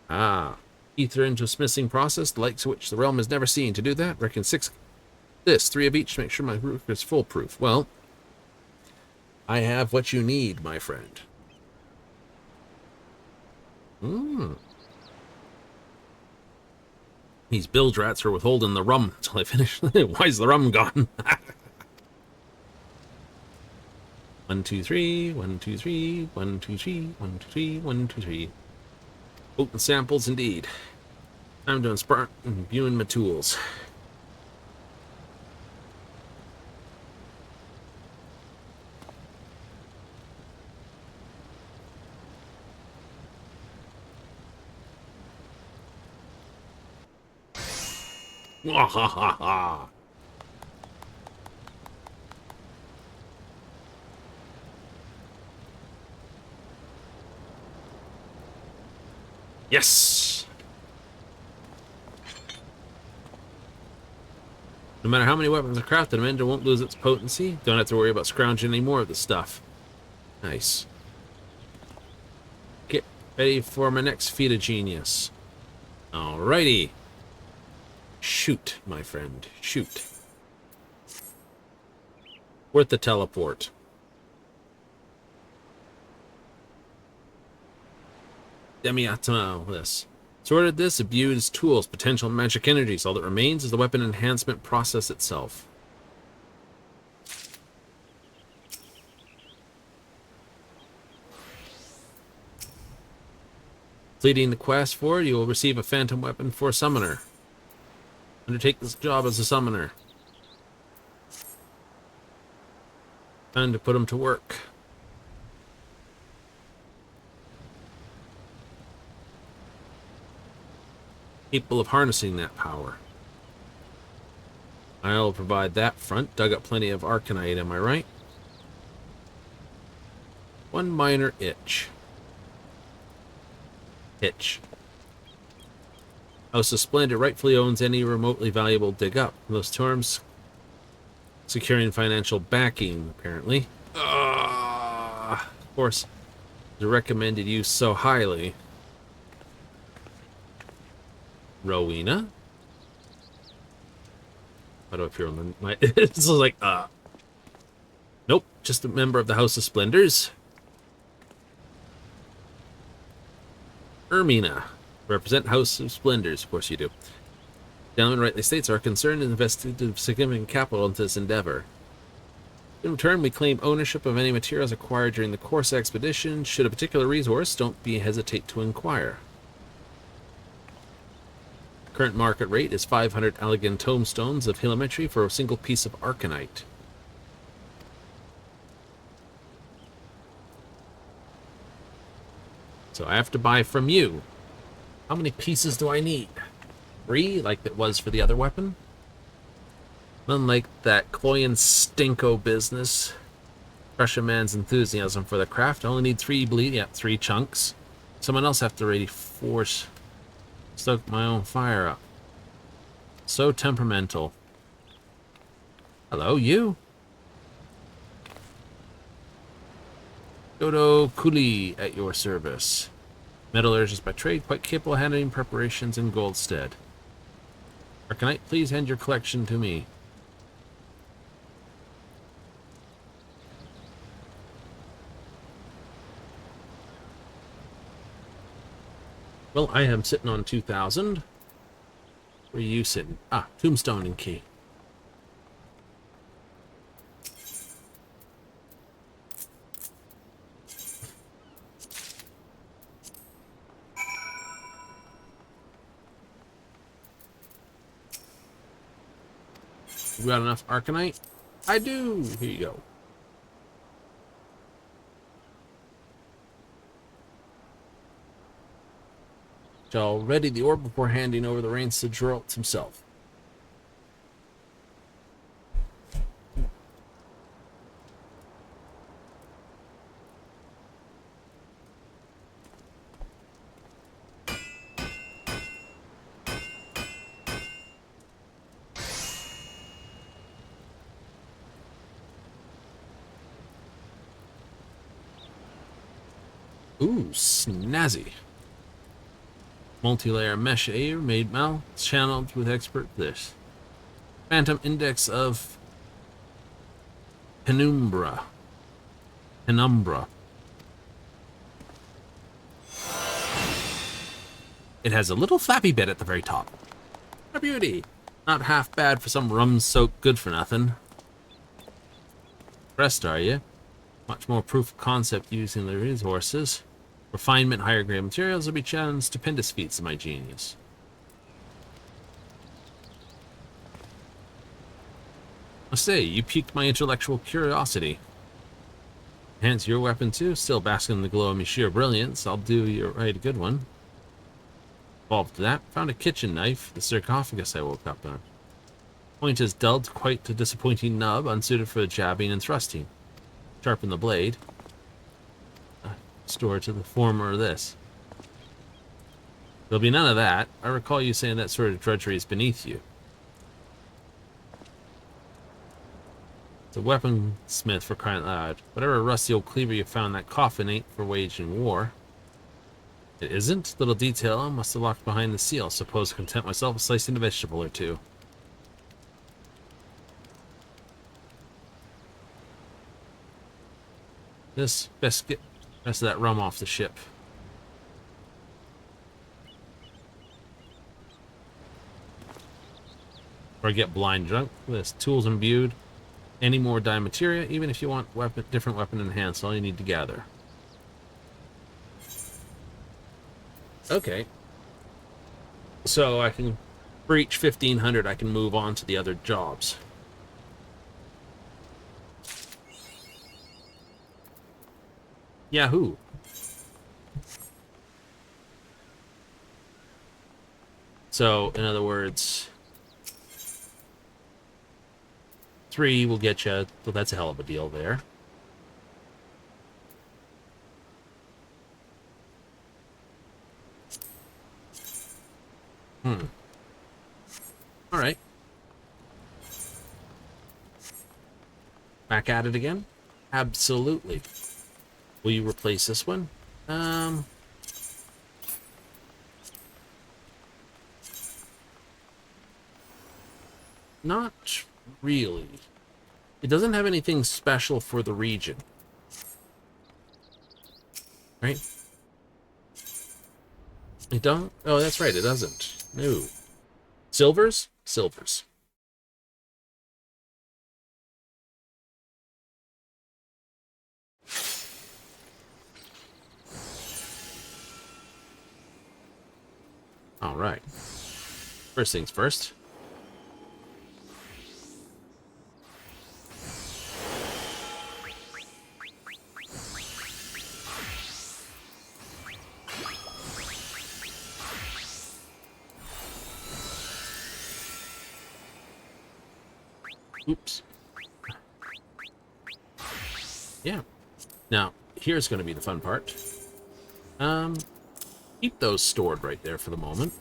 Ah. Ether into a smithing process, the likes of which the realm has never seen. To do that, reckon 6 this, 3 of each to make sure my roof is foolproof. Well, I have what you need, my friend. These bilge rats are withholding the rum until I finish. Why's the rum gone? 1, 2, 3, 1, 2, 3, 1, 2, 3, 1, 2, 3, 1, 2, 3. Potent samples indeed. I'm doing Spark and viewing my tools. Ha ha ha ha. Yes! No matter how many weapons are crafted, a mender won't lose its potency. Don't have to worry about scrounging any more of the stuff. Nice. Get ready for my next feat of genius. Alrighty. Shoot, my friend. Shoot. Worth the teleport. Demiatmo, this. Sorted this, imbued as tools, potential magic energies. All that remains is the weapon enhancement process itself. Completing the quest for it, you will receive a phantom weapon for a summoner. Undertake this job as a summoner. Time to put him to work. Capable of harnessing that power. I'll provide that front. Dug up plenty of Arcanite, am I right? One minor itch. House of Splendor rightfully owns any remotely valuable dig up. In those terms, securing financial backing, apparently. Of course, the recommended use so highly. Rowena? How do I feel on my... It's like, nope, just a member of the House of Splendors. Ermina. Represent House of Splendors, of course you do. Gentlemen rightly states our concern and invested significant capital into this endeavor. In return, we claim ownership of any materials acquired during the course expedition. Should a particular resource, don't be hesitate to inquire. Current market rate is 500 elegant tomestones of helimetry for a single piece of arcanite. So I have to buy from you. How many pieces do I need? 3, like it was for the other weapon? Unlike that Cloyan Stinko business. Crush a man's enthusiasm for the craft. I only need 3 bleed. Yeah, 3 chunks. Someone else have to really force... stoke my own fire up. So temperamental. Hello, you? Dodo Kuli at your service. Metallurgist by trade, quite capable of handling preparations in Goldstead. Arcanite, please hand your collection to me. Well, I am sitting on 2,000. Where are you sitting? Ah, tombstone and key. We got enough arcanite? I do! Here you go. Shall ready the orb before handing over the reins to Geralt himself. Ooh, snazzy. Multi-layer mesh air made mal channeled with expert this. Phantom index of Penumbra. It has a little flappy bit at the very top. A beauty. Not half bad for some rum-soaked good-for-nothing. Impressed, are you? Much more proof of concept using the resources. Refinement, higher grade materials will be challenged stupendous feats of my genius. I say, you piqued my intellectual curiosity. Enhance your weapon too, still basking in the glow of my sheer brilliance. I'll do you right a good one. Evolved to that, found a kitchen knife, the sarcophagus I woke up on. Point is dulled to quite a disappointing nub, unsuited for jabbing and thrusting. Sharpen the blade. Store to the former of this. There'll be none of that. I recall you saying that sort of drudgery is beneath you. It's a weaponsmith for crying out loud. Whatever rusty old cleaver you found in that coffin ain't for waging war. It isn't? Little detail I must have locked behind the seal. Suppose content myself with slicing a vegetable or two. This best get rest of that rum off the ship. Or get blind drunk. This tools imbued. Any more dye materia, even if you want different weapon enhanced, all you need to gather. Okay. So I can, for each 1,500, I can move on to the other jobs. Yahoo! So, in other words, 3 will get you, well, that's a hell of a deal there. Alright. Back at it again? Absolutely. Will you replace this one? Not really. It doesn't have anything special for the region. Right? It don't? Oh, that's right, it doesn't. No. Silvers? Silvers. All right. First things first. Oops. Yeah. Now, here's going to be the fun part. Keep those stored right there for the moment.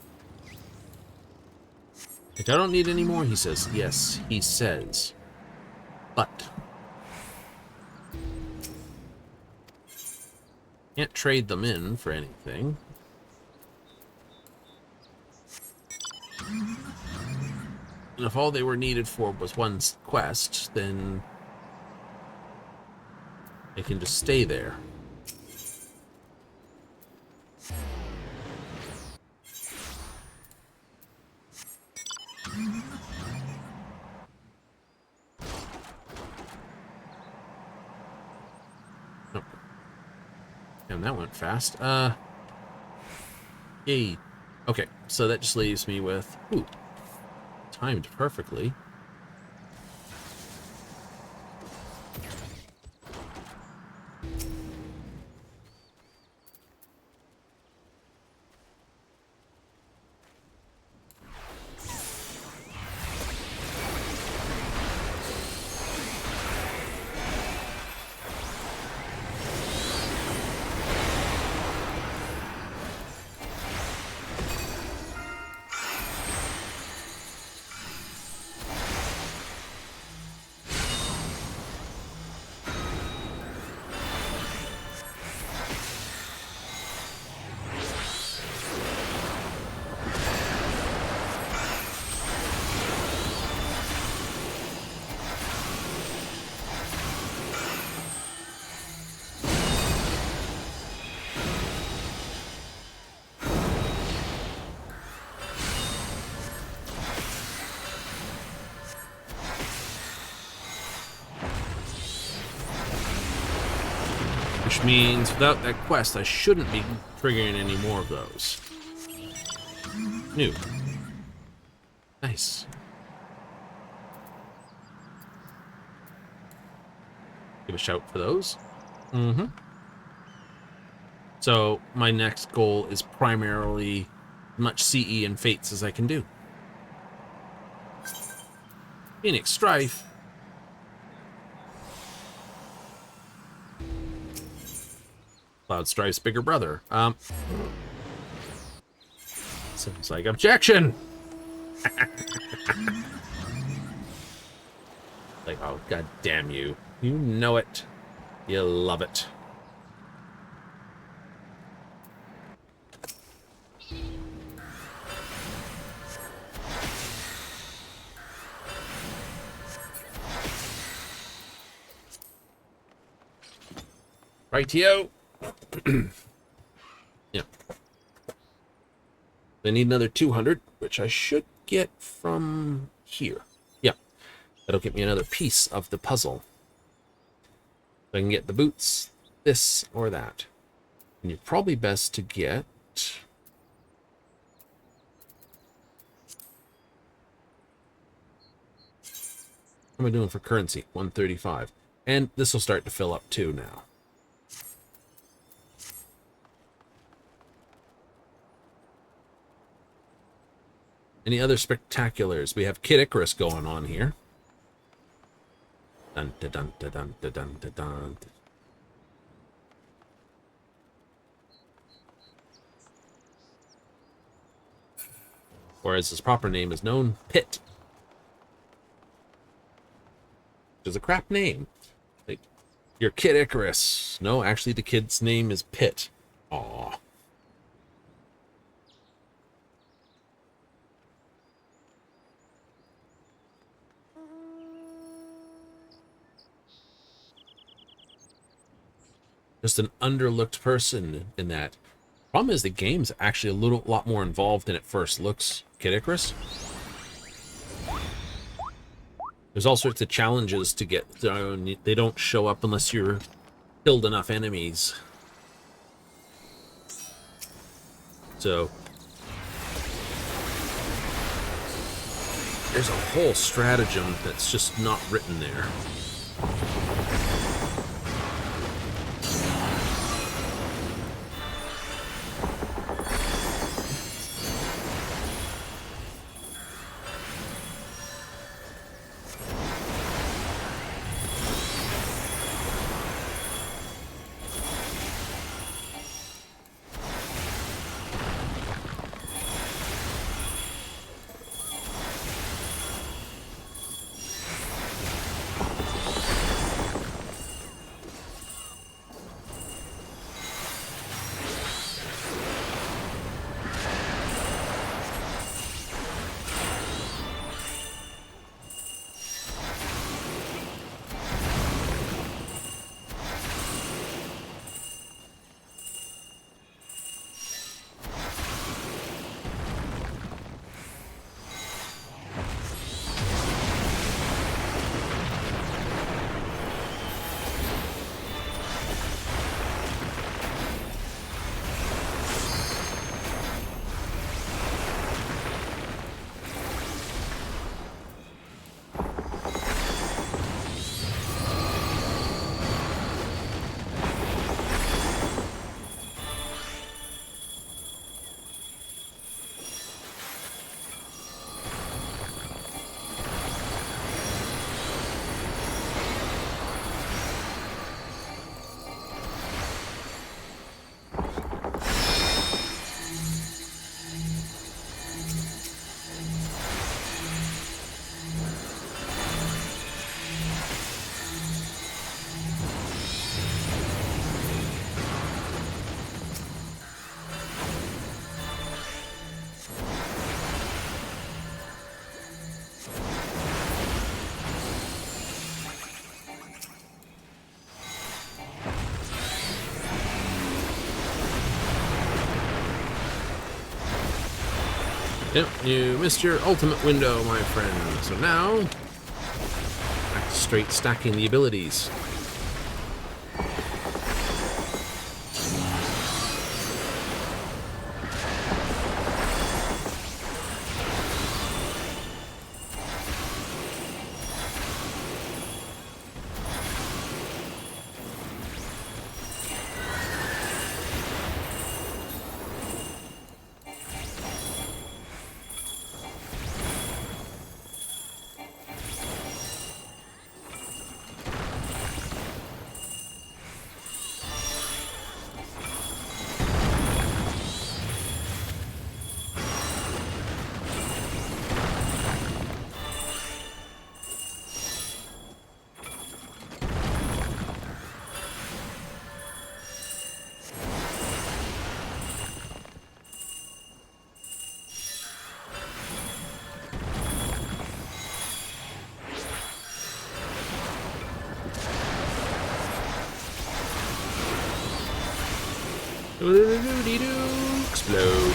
Like, I don't need any more, he says. Yes, he says. But can't trade them in for anything. And if all they were needed for was one quest, then they can just stay there. Nope. And that went fast. Yay. Okay, so that just leaves me with... Ooh. Timed perfectly. Which means without that quest, I shouldn't be triggering any more of those. New. Nice. Give a shout for those. Mm-hmm. So my next goal is primarily much CE and Fates as I can do. Phoenix Strife. Cloud Strife's bigger brother. Sounds like objection. Like, oh, god damn you. You know it. You love it. Rightio. Yeah. I need another 200, which I should get from here. Yeah. That'll get me another piece of the puzzle. So I can get the boots, this or that. And you're probably best to get... What am I doing for currency? 135. And this will start to fill up too now. Any other spectaculars? We have Kid Icarus going on here. Dun dun dun dun dun dun dun dun dun. Or as his proper name is known, Pit. Which is a crap name. Like, you're Kid Icarus. No, actually the kid's name is Pit. Aww. Just an underlooked person in that. Problem is the game's actually a lot more involved than it first looks, Kid Icarus. There's all sorts of challenges to get done. They don't show up unless you're killed enough enemies. So, There's a whole stratagem that's just not written there. Yep, you missed your ultimate window, my friend. So now, back to straight stacking the abilities. Explode.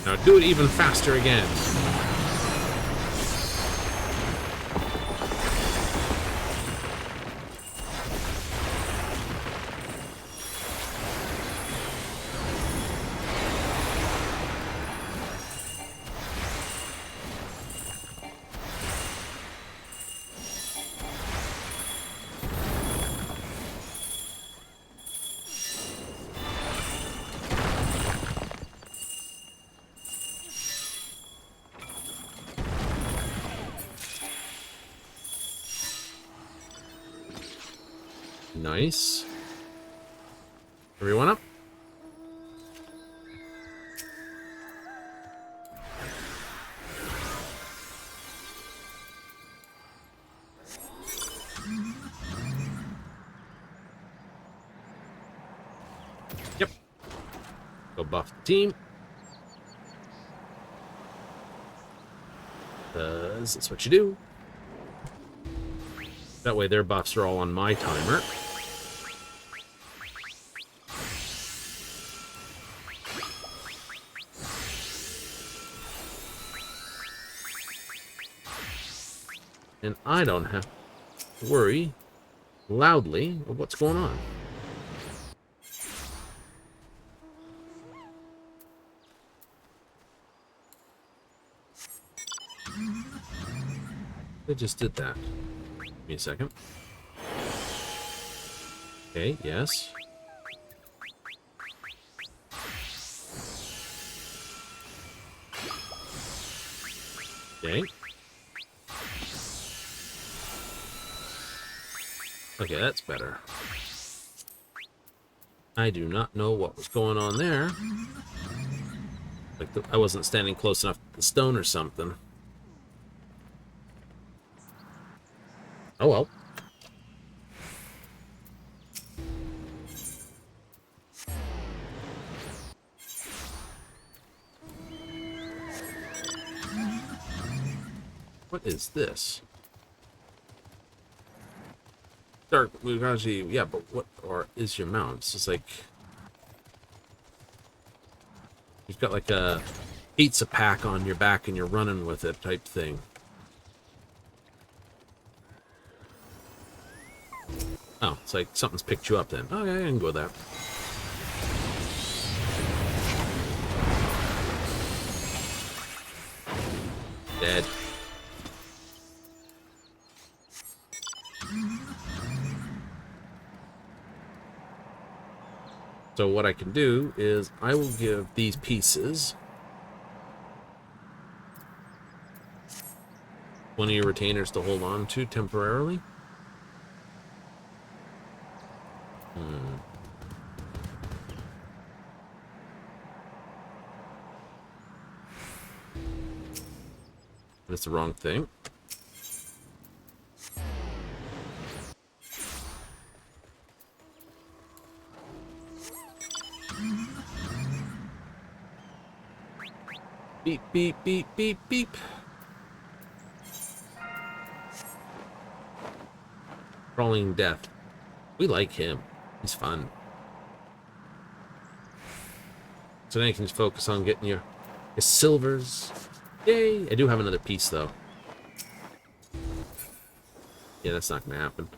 Now do it even faster again. Nice. Everyone up? Yep. Go buff the team. Because that's what you do. That way their buffs are all on my timer. And I don't have to worry loudly of what's going on. I just did that. Give me a second. Okay, yes. Okay. Okay, that's better. I do not know what was going on there. Like, I wasn't standing close enough to the stone or something. Oh well. What is this? Dark Mugaji, yeah, but what or is your mount? It's just like you've got like a pizza pack on your back and you're running with it type thing. Oh, it's like something's picked you up then. Okay, I can go with that. Dead. So what I can do is I will give these pieces one of your retainers to hold on to temporarily. That's the wrong thing. Beep, beep, beep, beep, beep. Crawling Death. We like him. He's fun. So now you can just focus on getting your silvers. Yay! I do have another piece, though. Yeah, that's not going to happen.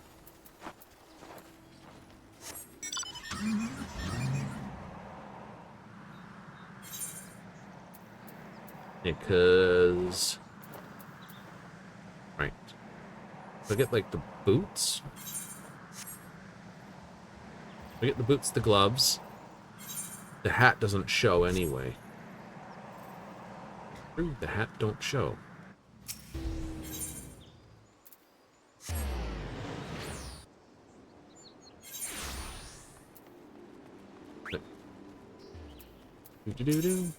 Because... Right. So I get, like, the boots. I get the boots, the gloves. The hat doesn't show anyway. The hat don't show. Do-do-do-do.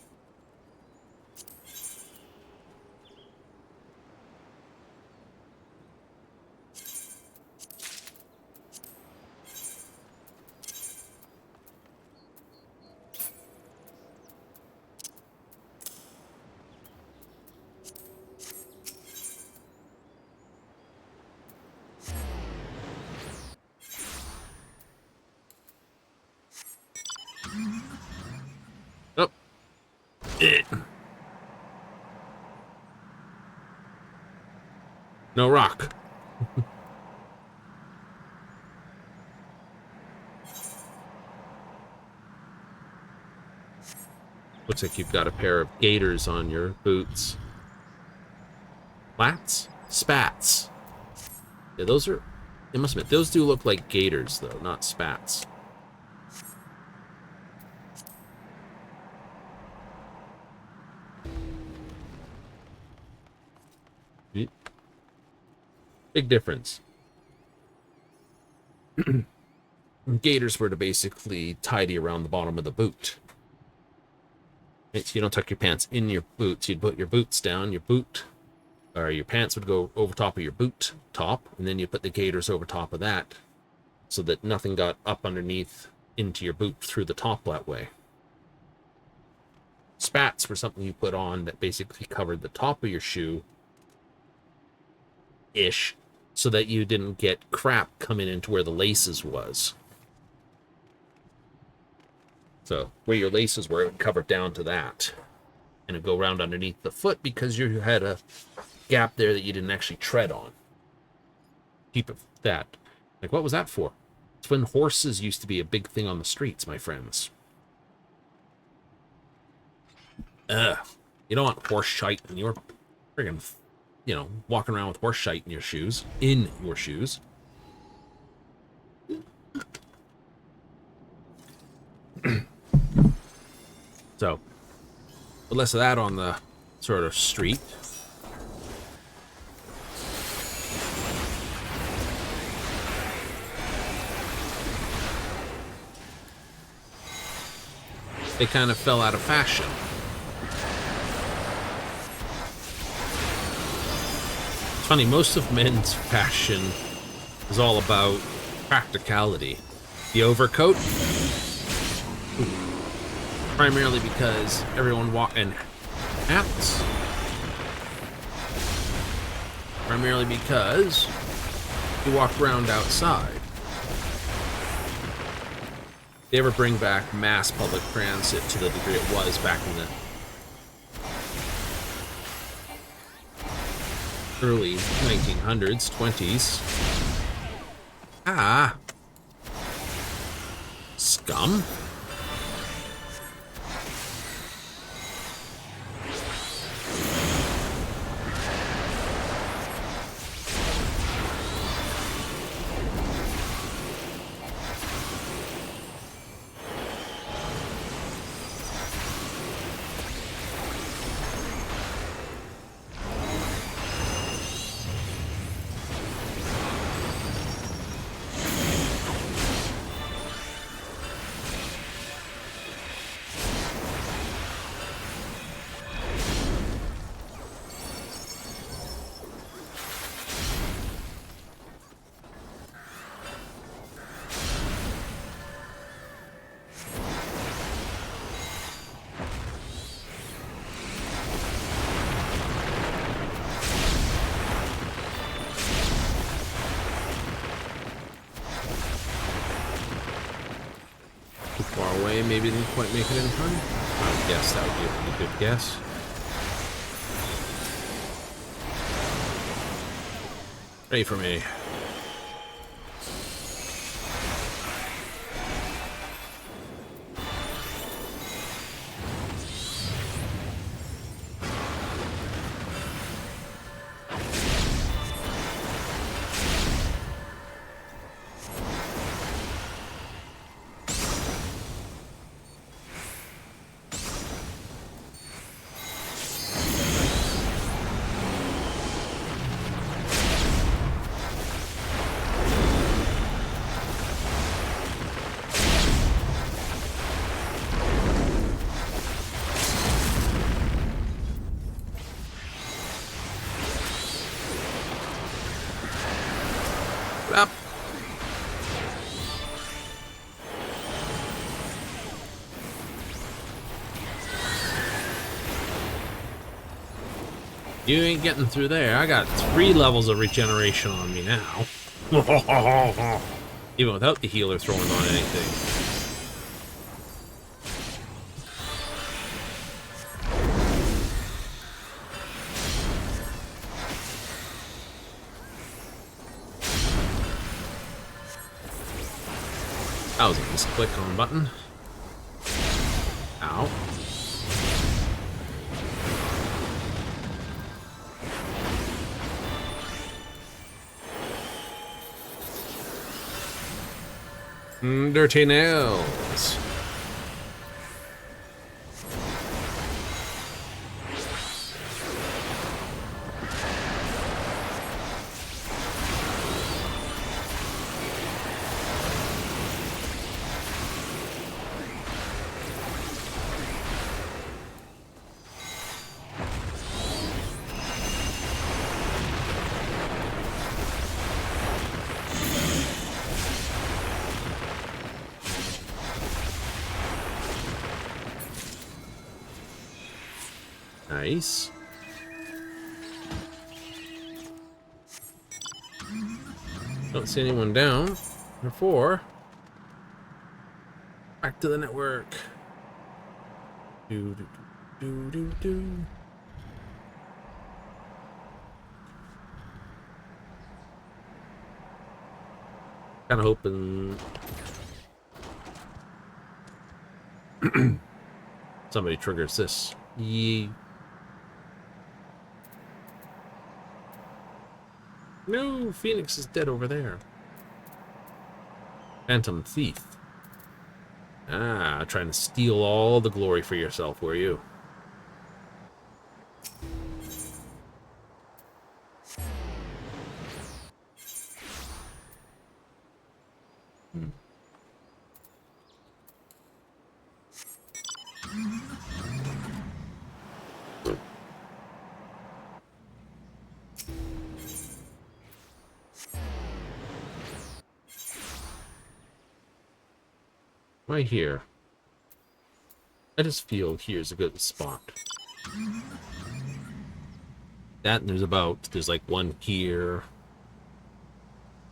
Oh. No rock. Looks like you've got a pair of gaiters on your boots. Flats? Spats. Yeah, those are... I must admit, those do look like gaiters, though, not spats. Big difference. Gaiters were to basically tidy around the bottom of the boot. Right, so you don't tuck your pants in your boots. You'd put your boots down. Your boot, or your pants would go over top of your boot top, and then you put the gaiters over top of that, so that nothing got up underneath into your boot through the top that way. Spats were something you put on that basically covered the top of your shoe-ish, so that you didn't get crap coming into where the laces was. So where your laces were, it would cover down to that. And it'd go around underneath the foot because you had a gap there that you didn't actually tread on. Keep it that. Like, what was that for? It's when horses used to be a big thing on the streets, my friends. Ugh. You don't want horse shite in your friggin', walking around with horse shite in your shoes. In your shoes. So, but less of that on the sort of street. They kind of fell out of fashion. It's funny, most of men's fashion is all about practicality. The overcoat, primarily because everyone and hats, primarily because you walk around outside. They ever bring back mass public transit to the degree it was back in the early 1900s, 20s. Ah. Scum? Far away, maybe didn't quite make it in time. I would guess that would be a pretty good guess. Ready for me. Up. You ain't getting through there. I got 3 levels of regeneration on me now. Even without the healer throwing on anything. That was a misclick on the button. Ow. Dirty nails. Nice. Don't see anyone down. Therefore, back to the network. Do do do do do. Kind of hoping somebody triggers this. No, Phoenix is dead over there. Phantom Thief. Ah, trying to steal all the glory for yourself, were you? Right here. I just feel here's a good spot. That and there's like one here,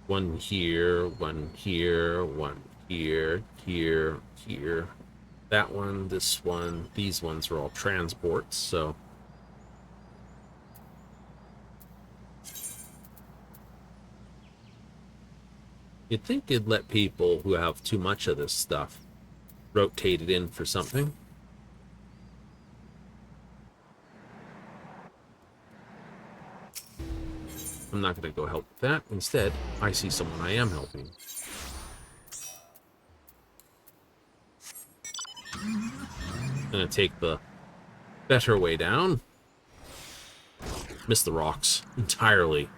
one here, one here, one here, here, here. That one, this one, these ones are all transports, so. You'd think they'd let people who have too much of this stuff rotate it in for something. I'm not going to go help with that. Instead, I see someone I am helping. I'm going to take the better way down. Miss the rocks entirely.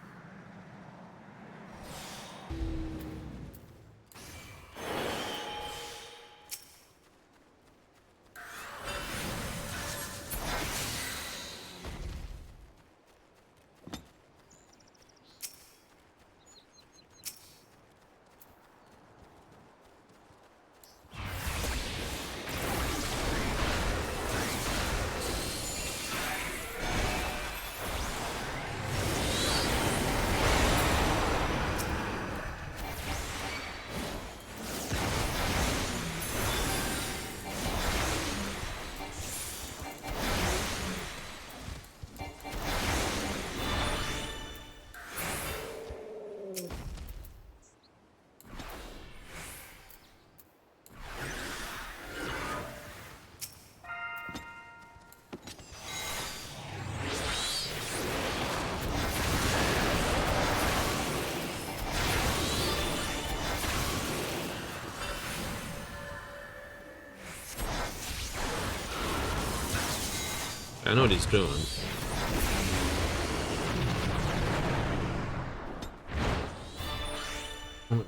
I know what he's doing.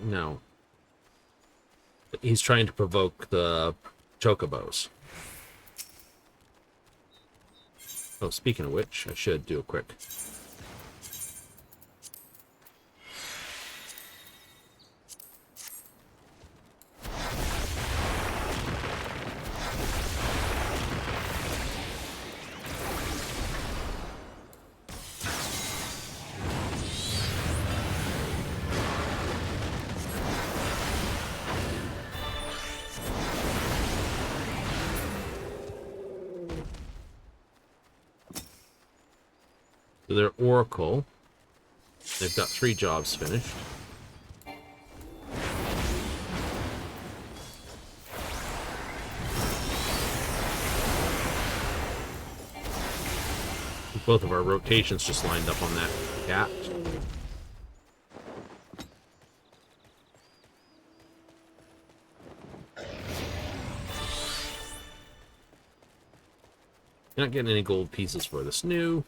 No. He's trying to provoke the chocobos. Oh, speaking of which, I should do a quick. So they're Oracle. They've got 3 jobs finished. Both of our rotations just lined up on that cat. Not getting any gold pieces for this new.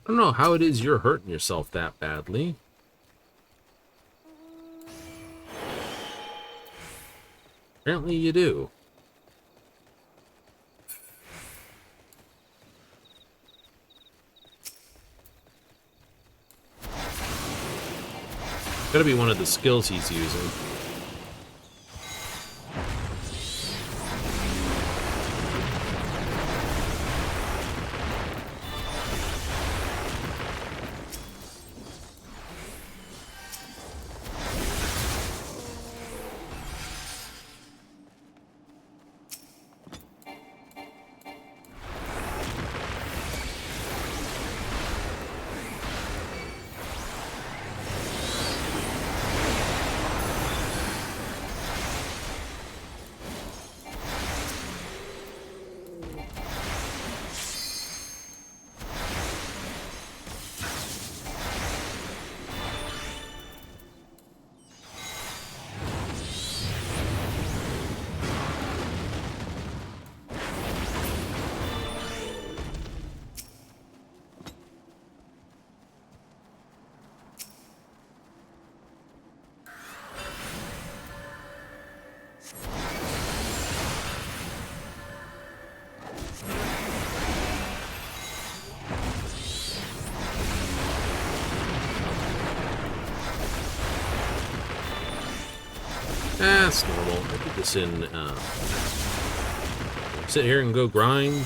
I don't know how it is you're hurting yourself that badly. Apparently you do. Gotta be one of the skills he's using. That's normal. I did this in, sit here and go grind.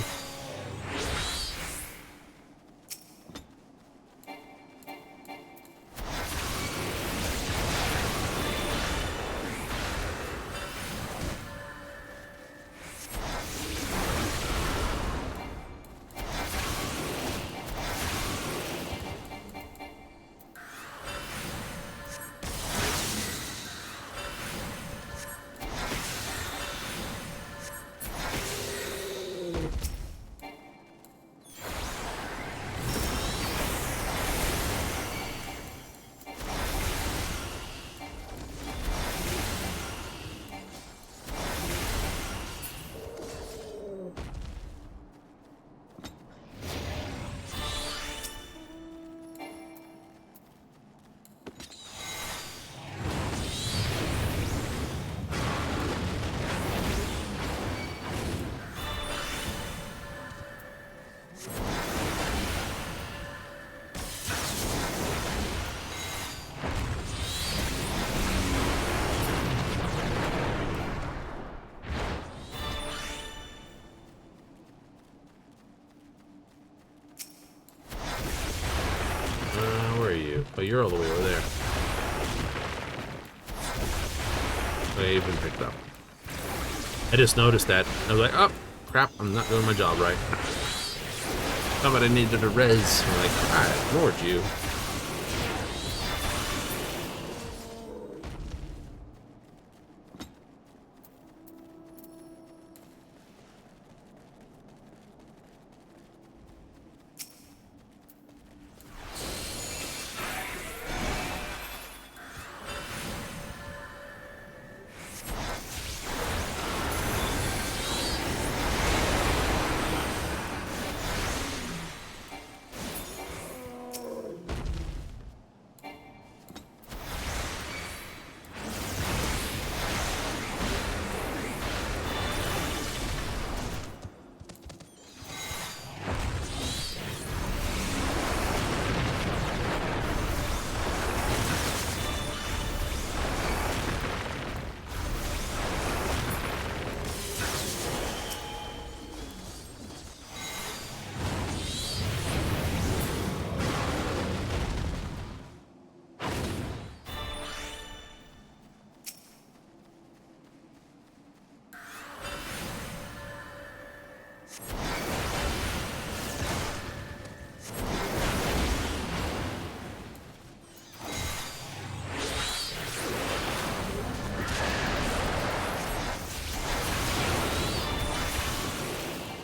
Where are you? Oh, you're all the way over there. Okay, you've been picked up. I just noticed that. I was like, oh, crap, I'm not doing my job right. Somebody needed a res. I'm like, I ignored you.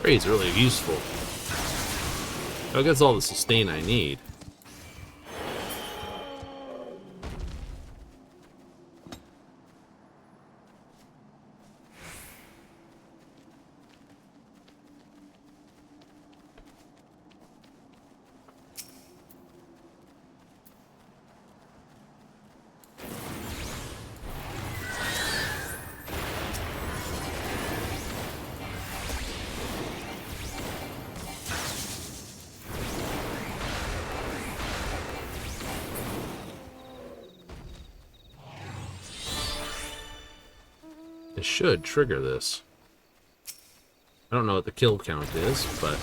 Is really useful. It gets all the sustain I need. It should trigger this. I don't know what the kill count is, but...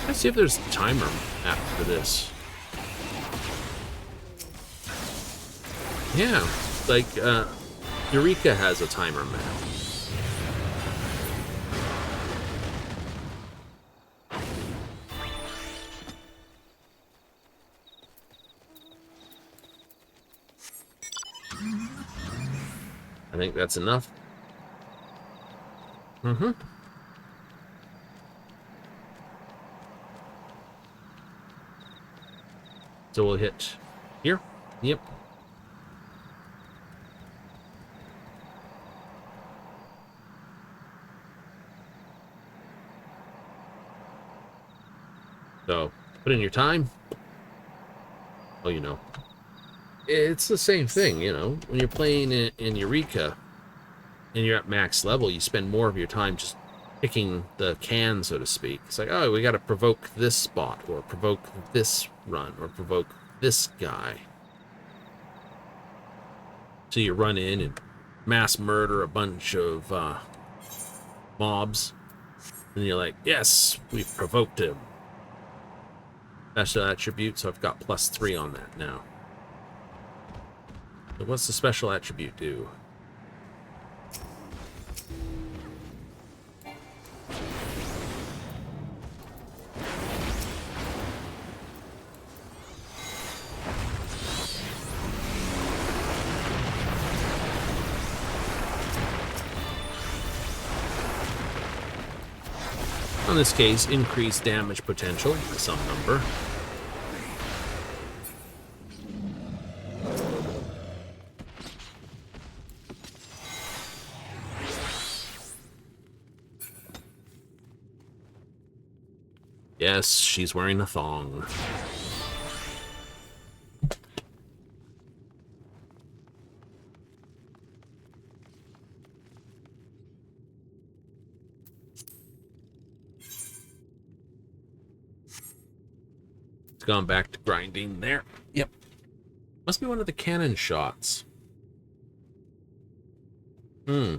Let's see if there's a timer after this. Yeah, like, Eureka has a timer map. I think that's enough. Mm-hmm. So we'll hit here. Yep. So put in your time. Oh, you know. It's the same thing, you know. When you're playing in Eureka and you're at max level, you spend more of your time just picking the can, so to speak. It's like, oh, we got to provoke this spot, or provoke this run, or provoke this guy. So you run in and mass murder a bunch of mobs, and you're like, yes, we've provoked him. Special attribute, so I've got +3 on that now. So what's the special attribute do? In this case, increased damage potential by some number. Yes, she's wearing a thong. It's gone back to grinding there. Yep. Must be one of the cannon shots. Hmm.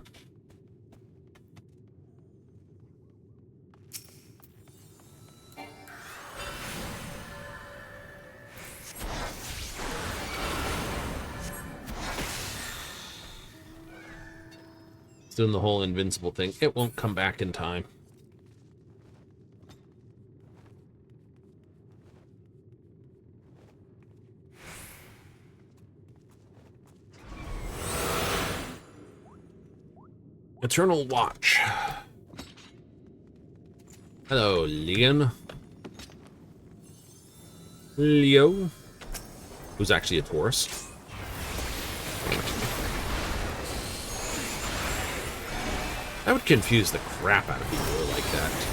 It's doing the whole invincible thing. It won't come back in time. Eternal Watch. Hello, Leon. Leo. Who's actually a Taurus. That would confuse the crap out of people like that.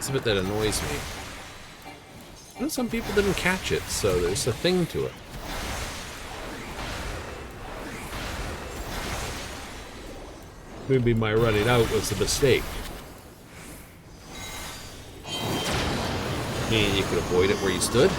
It's the bit that annoys me. You know, some people didn't catch it, so there's a thing to it. Maybe my running out was a mistake. Meaning you could avoid it where you stood?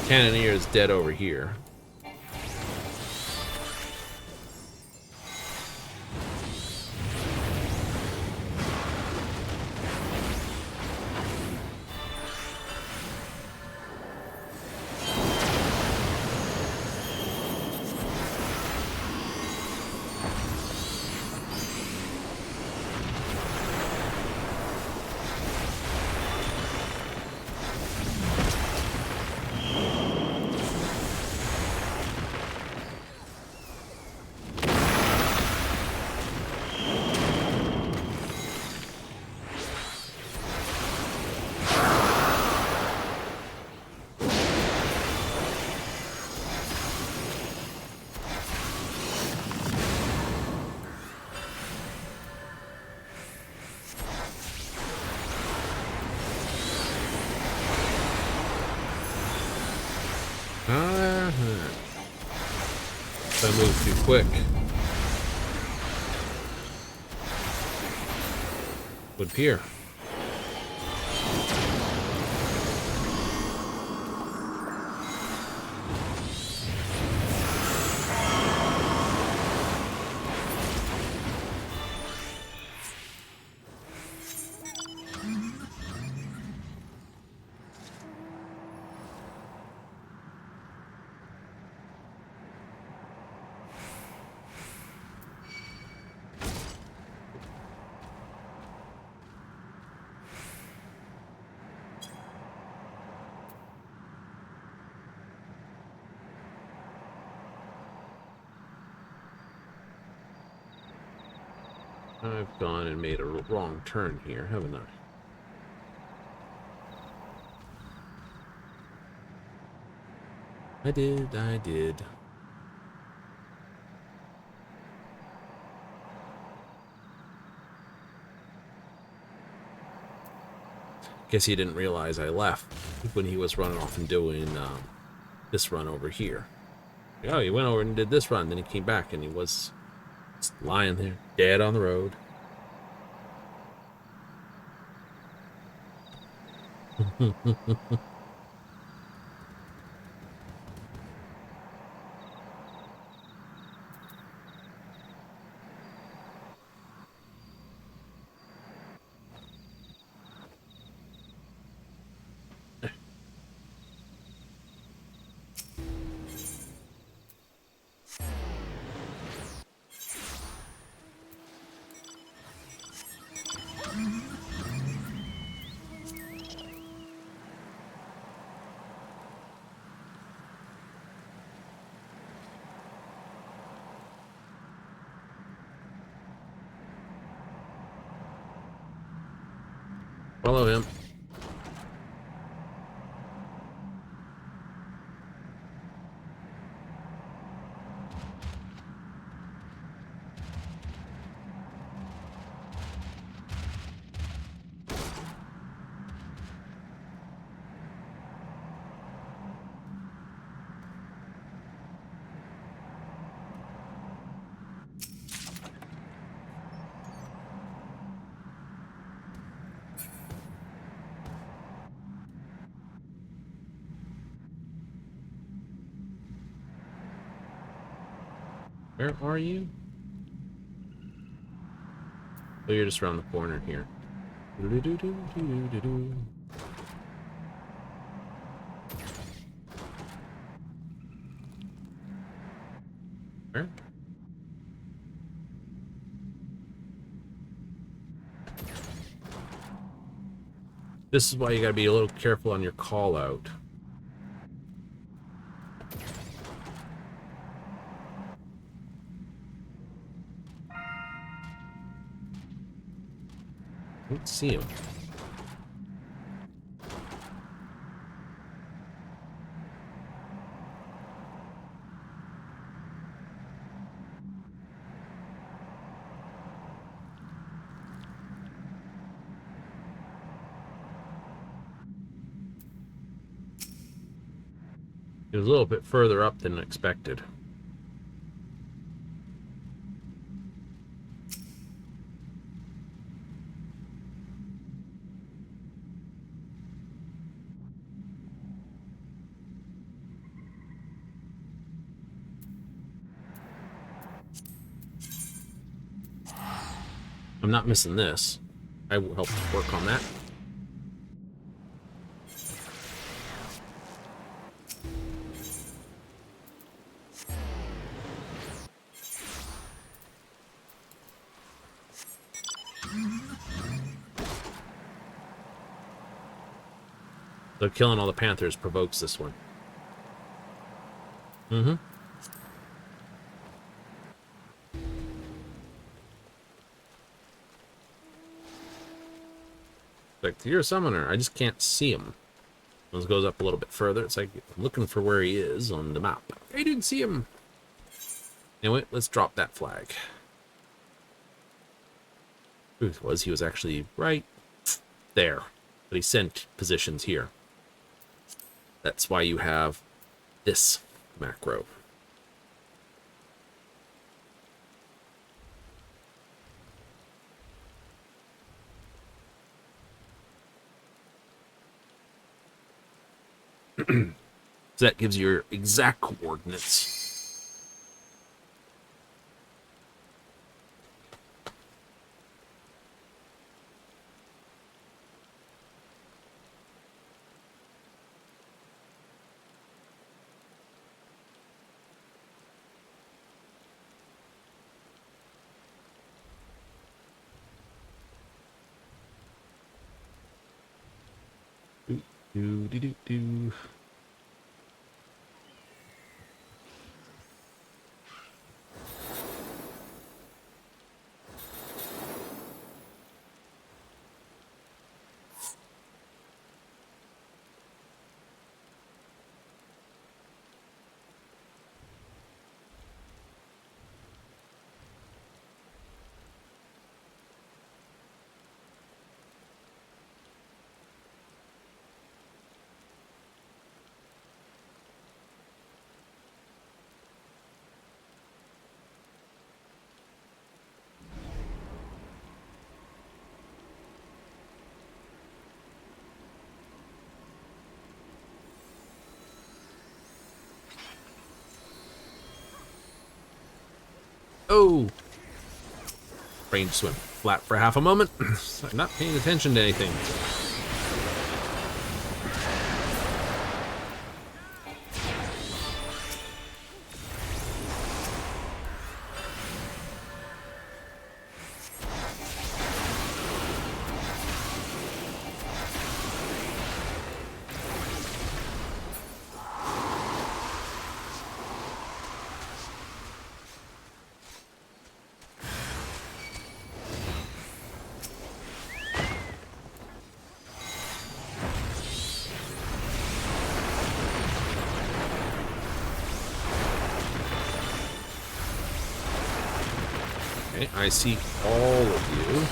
Cannoneer is dead over here. I moved too quick. Would appear. I've gone and made a wrong turn here, haven't I? I did. Guess he didn't realize I left when he was running off and doing this run over here. Oh, he went over and did this run, then he came back and he was just lying there, dead on the road. Follow him. Where are you? Oh, you're just around the corner here. Where? This is why you gotta be a little careful on your call out. I don't see him. It was a little bit further up than expected. I'm not missing this. I will help work on that. So killing all the panthers provokes this one. Mm-hmm. Like, you're a summoner. I just can't see him. This goes up a little bit further. It's like I'm looking for where he is on the map. I didn't see him. Anyway, let's drop that flag. Truth was, he was actually right there, but he sent positions here. That's why you have this macro. So that gives you your exact coordinates. Do. Oh! Brain just went flat for half a moment. I'm not paying attention to anything. Okay, I see all of you.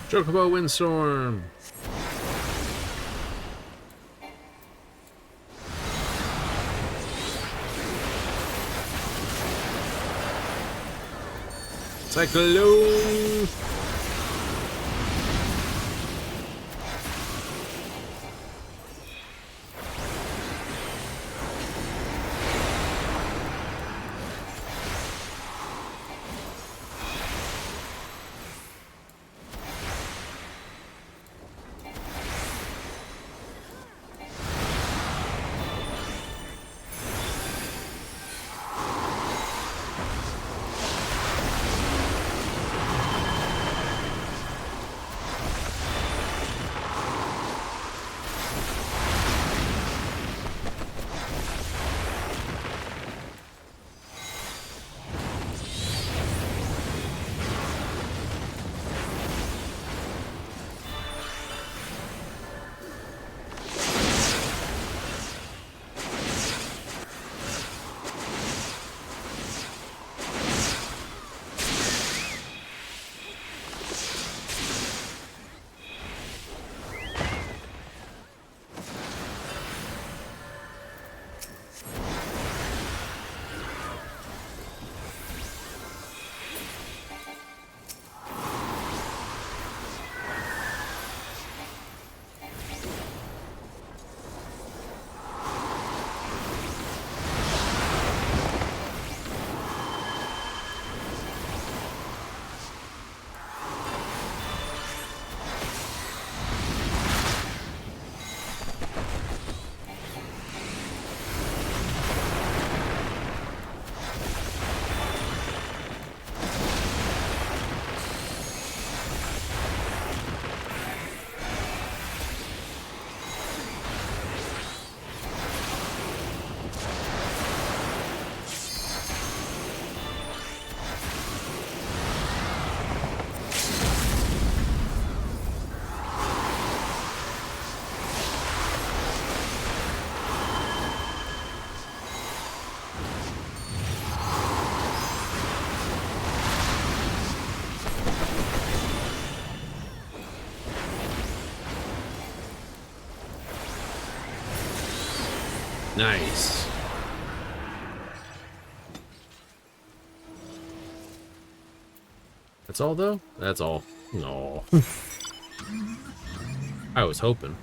Chocobo Windstorm. Cyclone. Nice. That's all, though? That's all. No. I was hoping.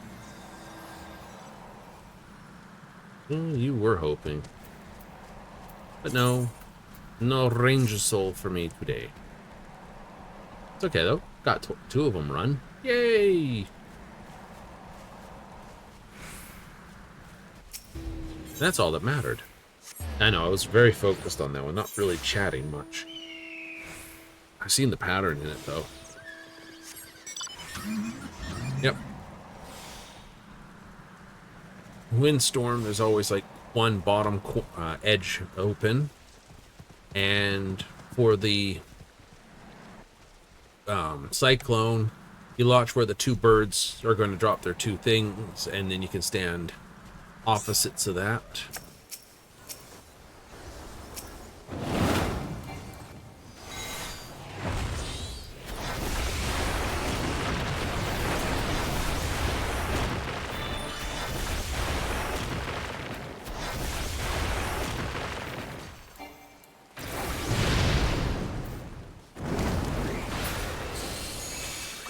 Well, you were hoping. But no. No Ranger Soul for me today. It's okay, though. Got two of them run. Yay! That's all that mattered. I know, I was very focused on that one, not really chatting much. I've seen the pattern in it, though. Yep. Windstorm, there's always like one bottom edge open. And for the Cyclone, you watch where the two birds are going to drop their two things, and then you can stand opposites of that.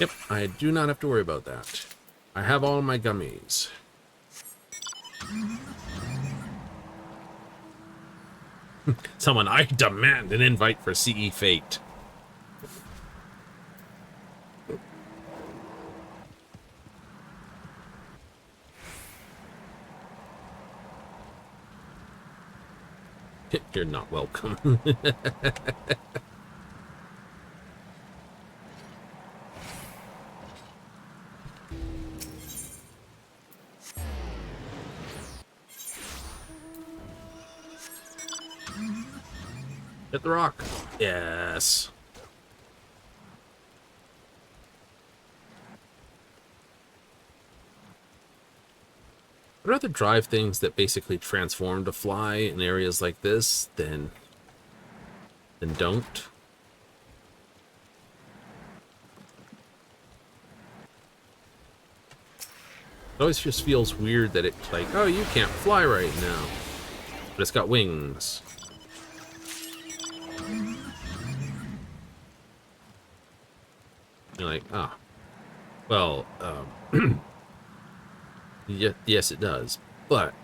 Yep, I do not have to worry about that. I have all my gummies. Someone, I demand an invite for CE Fate. You're not welcome. Hit the rock. Yes. I'd rather drive things that basically transform to fly in areas like this than don't. It always just feels weird that it's like, oh, you can't fly right now. But it's got wings. You're like, ah. Well, yes, it does. But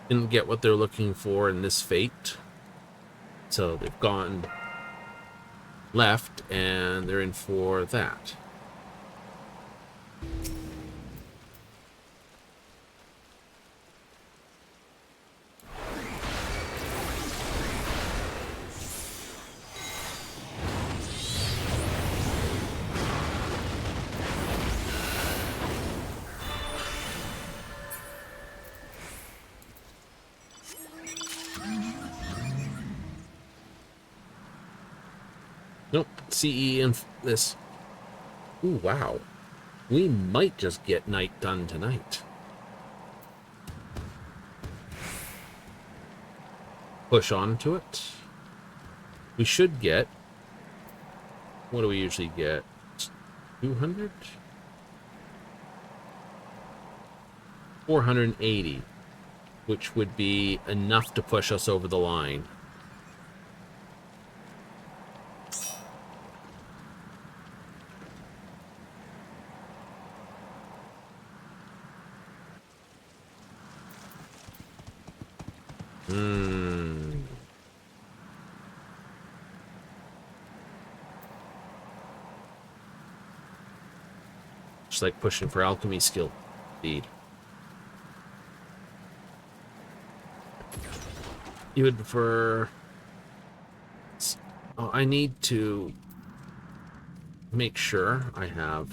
didn't get what they're looking for in this fate. So they've gone left, and they're in for that. Nope, CE in this. Ooh, wow. We might just get night done tonight. Push on to it. We should get... What do we usually get? 200? 480. Which would be enough to push us over the line. Just like pushing for alchemy skill. Indeed. You would prefer... Oh, I need to make sure I have...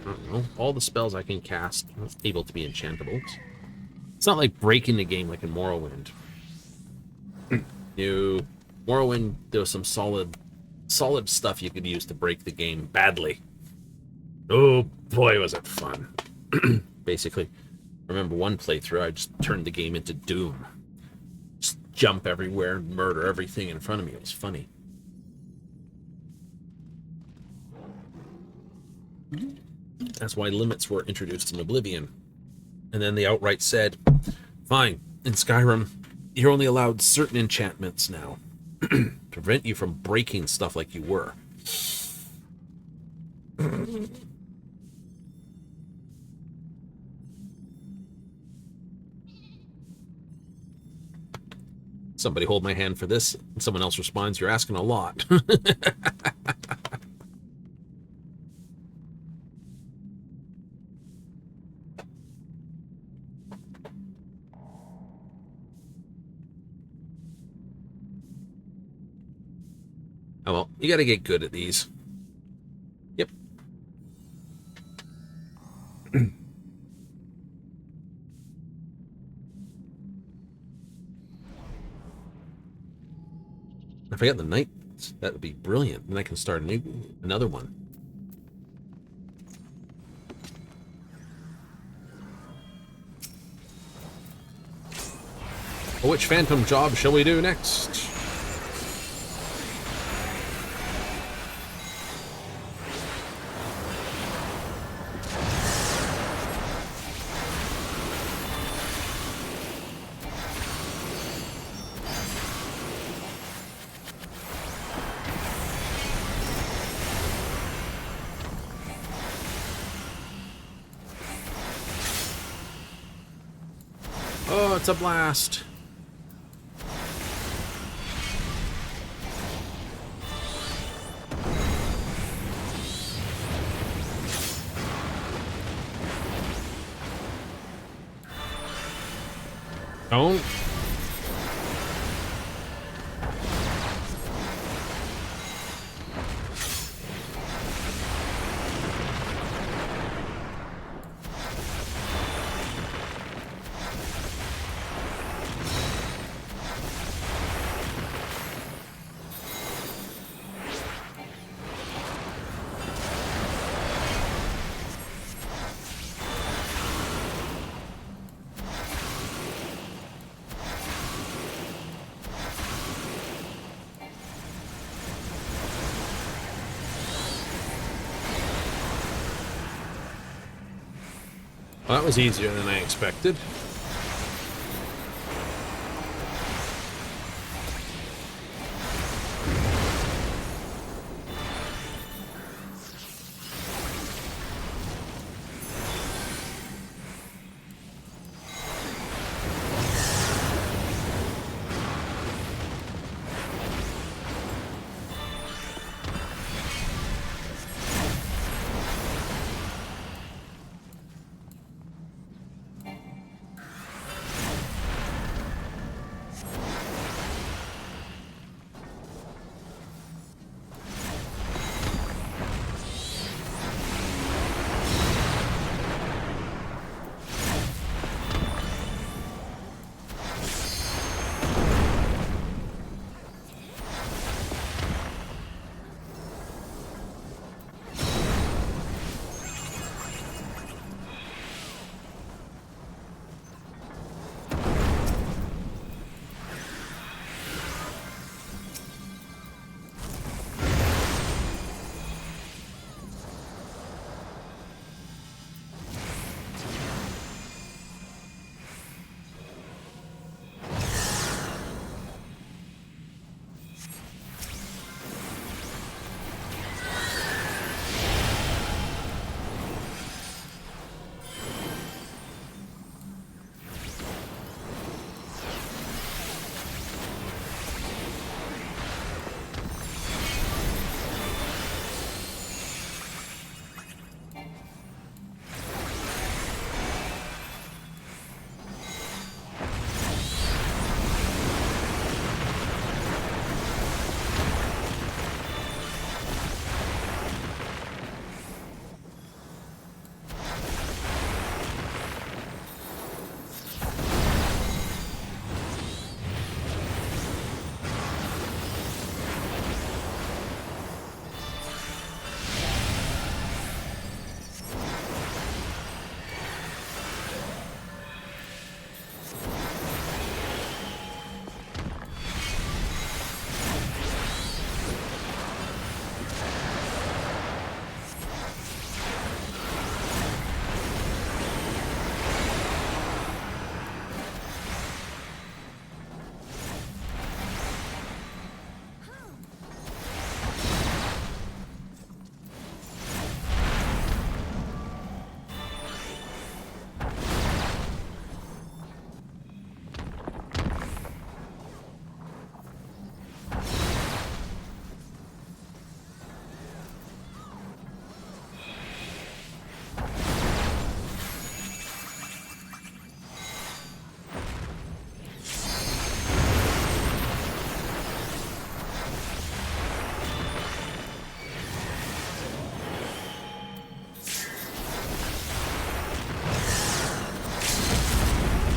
I don't know, all the spells I can cast are able to be enchantable. It's not like breaking the game like in Morrowind. No. Morrowind, there was some solid stuff you could use to break the game badly. Oh boy, was it fun. Basically, I remember one playthrough, I just turned the game into Doom. Just jump everywhere and murder everything in front of me. It was funny. That's why limits were introduced in Oblivion. And then they outright said, fine, in Skyrim, you're only allowed certain enchantments now. To prevent you from breaking stuff like you were. Somebody hold my hand for this, and someone else responds, you're asking a lot. Oh well, you gotta get good at these. Yep. If I get the night, that would be brilliant. Then I can start another one. Which phantom job shall we do next? Oh, it's a blast. Don't. Well, that was easier than I expected.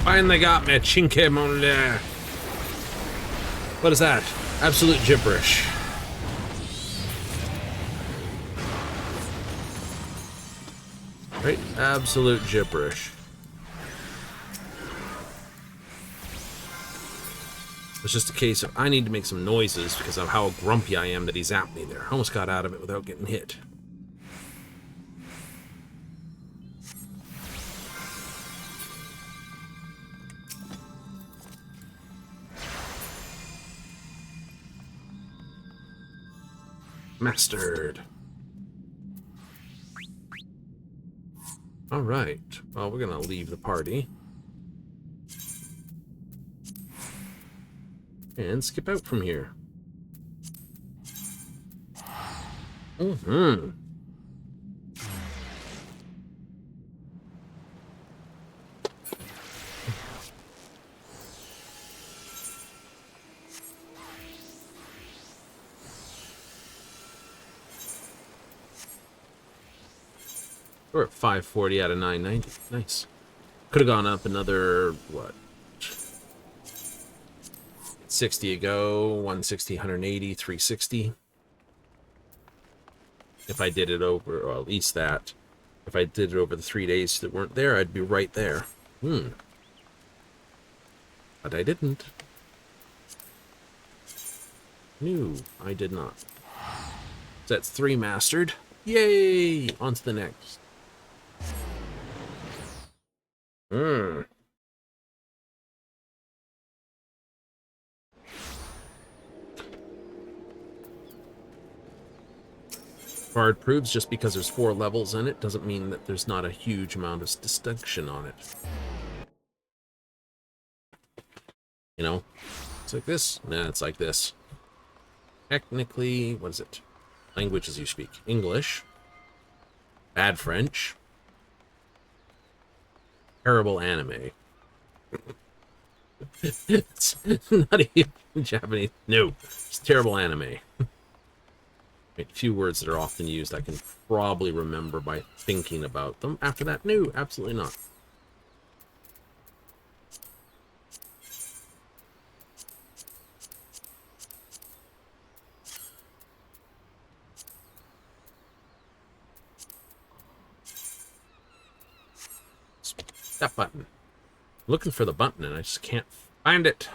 Finally got me, chinque mon l'air. What is that? Absolute gibberish. Right? Absolute gibberish. It's just a case of I need to make some noises because of how grumpy I am that he zapped me there. I almost got out of it without getting hit. Mastered. All right. Well, we're going to leave the party. And skip out from here. Mm-hmm. We're at 540 out of 990. Nice. Could have gone up another, what? 60 ago, 160, 180, 360. If I did it over, or at least that. If I did it over the 3 days that weren't there, I'd be right there. But I didn't. No, I did not. So that's 3 mastered. Yay! On to the next. Hmm. Bard proves just because there's 4 levels in it doesn't mean that there's not a huge amount of distinction on it. You know? It's like this. Nah, it's like this. Technically, what is it? Languages you speak. English. Bad French. Terrible anime. It's not even Japanese. No. It's terrible anime. A few words that are often used I can probably remember by thinking about them. After that, no, absolutely not. That button. I'm looking for the button and I just can't find it.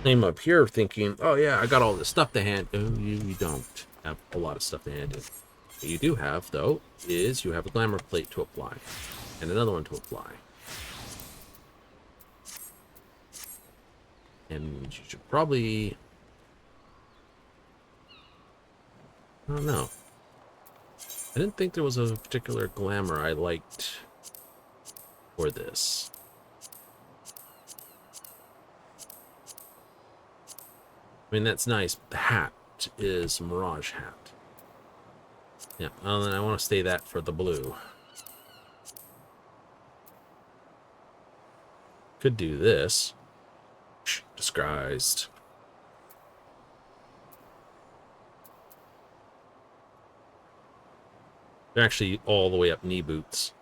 I'm up here thinking, oh yeah, I got all this stuff to hand. Oh, you don't have a lot of stuff to hand in. What you do have, though, is you have a glamour plate to apply. And another one to apply. And you should probably... I don't know. I didn't think there was a particular glamour I liked for this. I mean, that's nice. The hat is Mirage hat. Yeah, well, then I want to stay that for the blue. Could do this. Disguised. They're actually all the way up knee boots.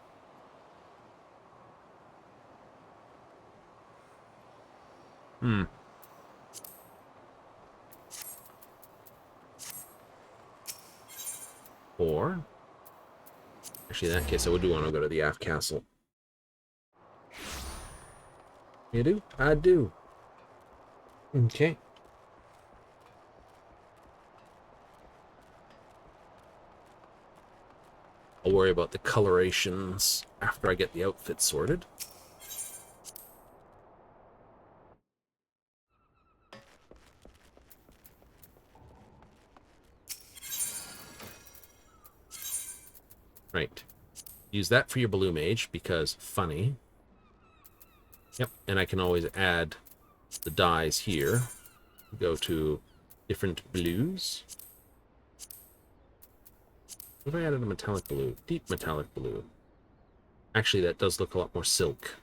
Hmm. Or... Actually, in that case, I would want to go to the aft castle. You do? I do. Okay. I'll worry about the colorations after I get the outfit sorted. Right. Use that for your blue mage because funny. Yep, and I can always add the dyes here. Go to different blues. What if I added a metallic blue? Deep metallic blue. Actually, that does look a lot more silk.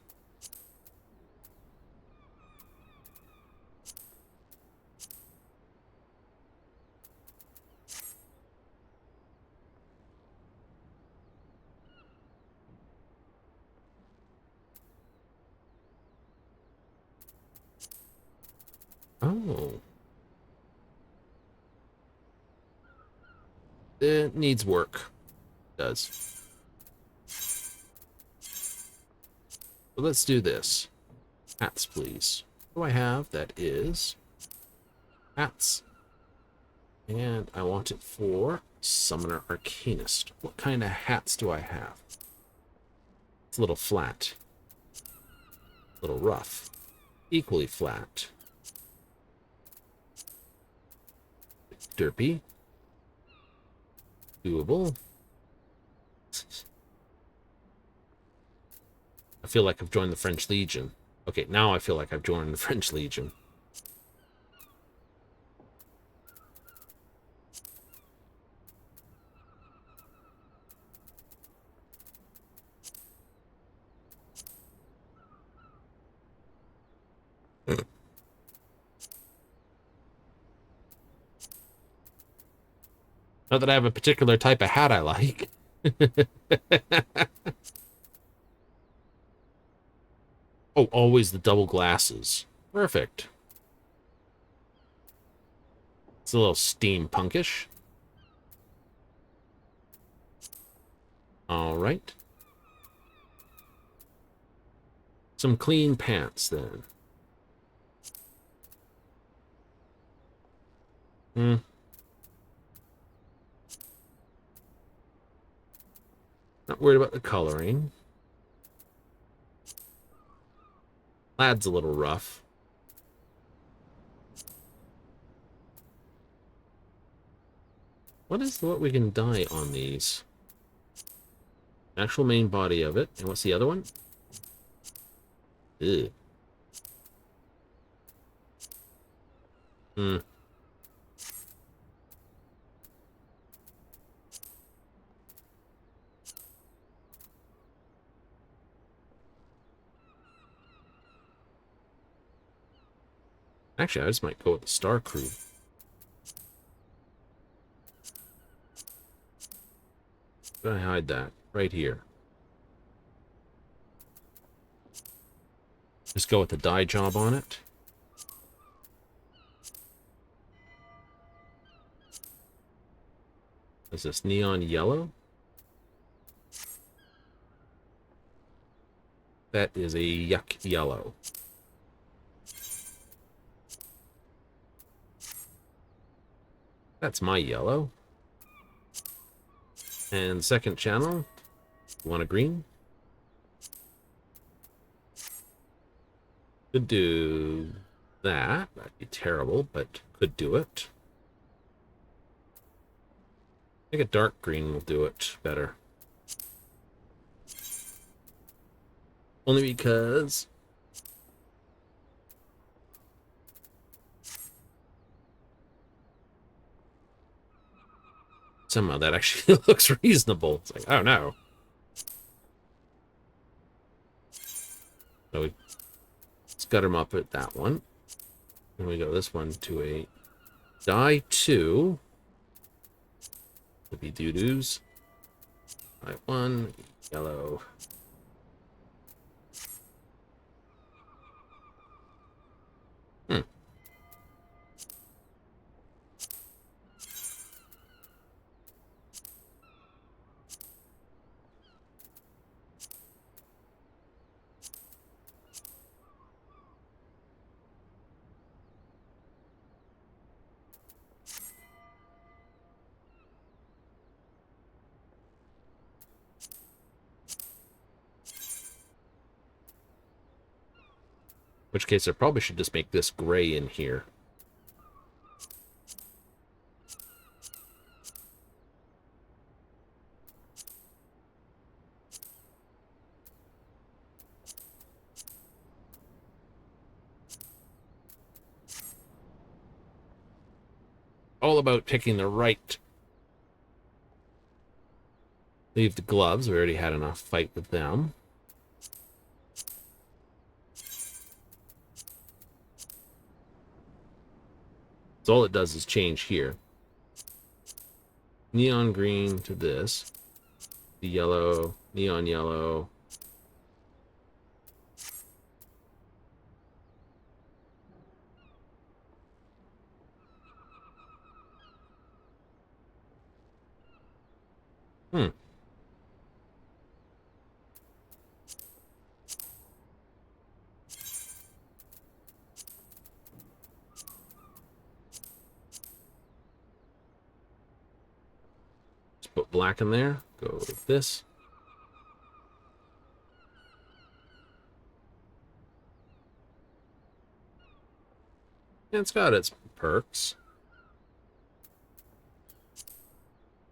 Oh. It needs work. It does. So let's do this. Hats, please. What do I have? That is hats. And I want it for Summoner Arcanist. What kind of hats do I have? It's a little flat. A little rough. Equally flat. Derpy. Doable. I feel like I've joined the French Legion. Okay, now I feel like I've joined the French Legion. Not that I have a particular type of hat I like. Oh, always the double glasses. Perfect. It's a little steampunkish. All right. Some clean pants, then. Hmm. worried about the coloring. Plaid's a little rough. What we can dye on these? Actual main body of it. And what's the other one? Ew. Hmm. Actually, I just might go with the Star Crew. Where did I hide that? Right here. Just go with the dye job on it. Is this neon yellow? That is a yuck yellow. That's my yellow. And second channel, you want a green? Could do that. That'd be terrible, but could do it. I think a dark green will do it better. Only because somehow that actually looks reasonable. It's like, oh no. So we scutter them up at that one. And we go this one to a dye 2. Would be doo-doos. Dye 1, yellow. In which case I probably should just make this gray in here. All about picking the right. Leave the gloves. We already had enough fight with them. So all it does is change here. Neon green to this. The yellow, neon yellow. Hmm. Put black in there. Go with this. And it's got its perks.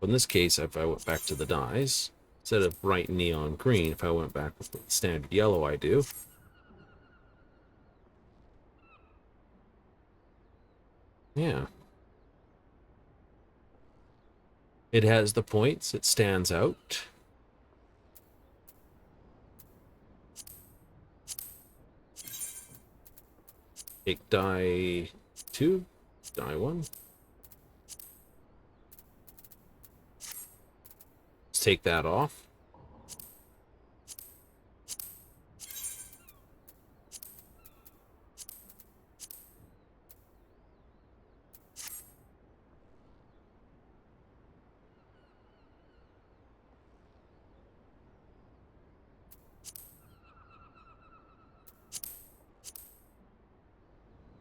But in this case, if I went back to the dyes, instead of bright neon green, if I went back with the standard yellow I do. Yeah. It has the points. It stands out. Take dye 2, dye 1. Let's take that off.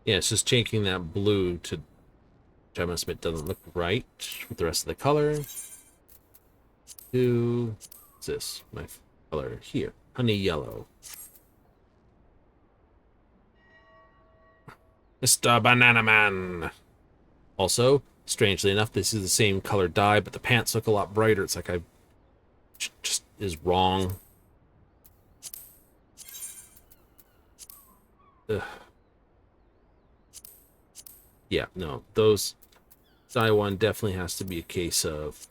Yeah, it's just changing that blue to, which I must admit doesn't look right with the rest of the color. 2, What's this? My color here. Honey yellow. Mr. Banana Man. Also, strangely enough, this is the same color dye, but the pants look a lot brighter. It's like I just is wrong. Ugh. Yeah, no, those dye one definitely has to be a case of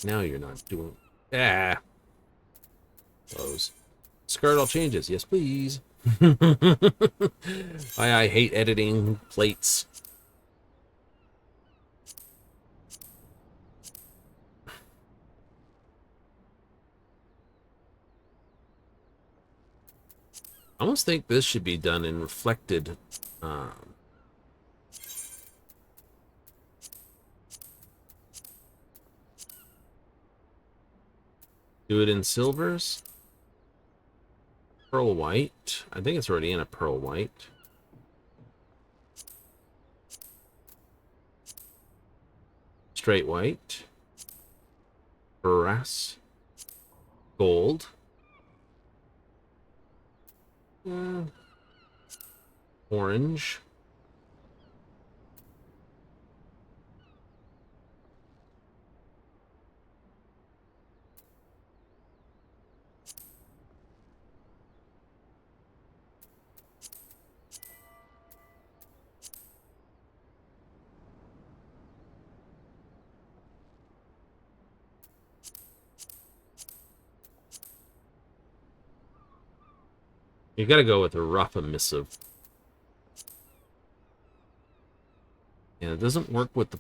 now you're not doing close. Skirt all changes, yes please. I hate editing plates. I almost think this should be done in reflected. Do it in silvers. Pearl white. I think it's already in a pearl white. Straight white. Brass. Gold. Orange. You gotta go with a rough emissive. Yeah, it doesn't work with the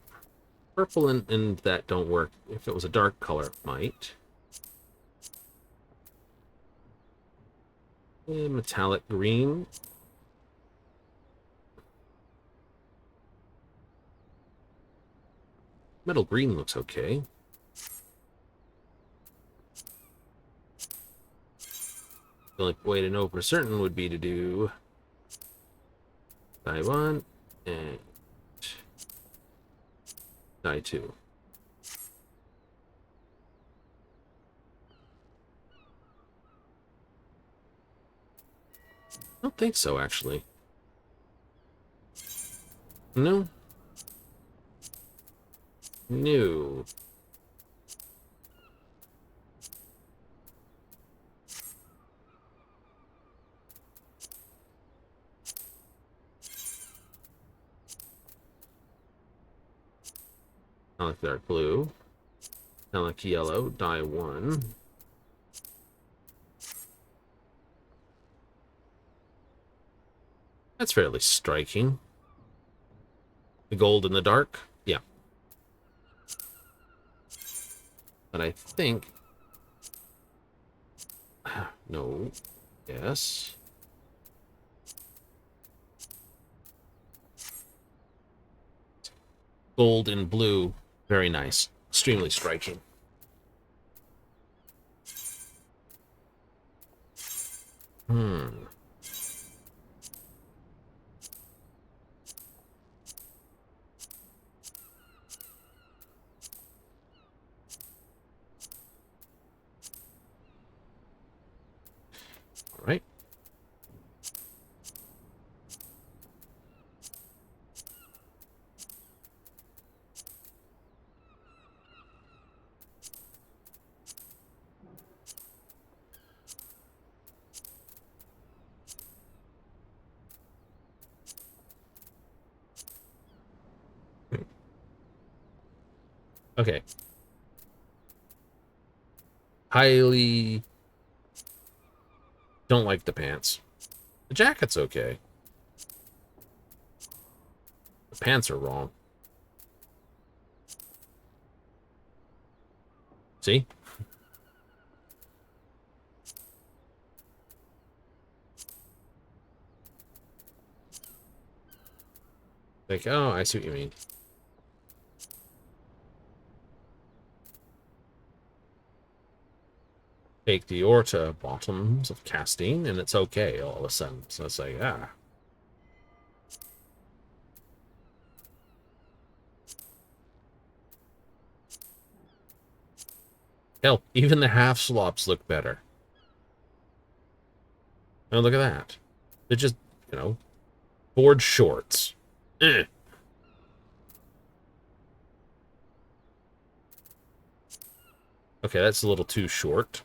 purple and that don't work. If it was a dark color, it might. Metallic green. Metal green looks okay. The only way to know for certain would be to do die 1 and die 2. I don't think so, actually. No. No. Metallic dark blue. Metallic yellow, die 1. That's fairly striking. The gold in the dark? Yeah. But I think... No. Yes. Gold and blue. Very nice. Extremely striking. All right. Okay. Highly don't like the pants. The jacket's okay. The pants are wrong. See? Like, oh, I see what you mean. Take the aorta bottoms of casting, and it's okay all of a sudden. So it's like, ah. Hell, even the half slops look better. Oh, look at that. They're just, you know, board shorts. Eh. Okay, that's a little too short.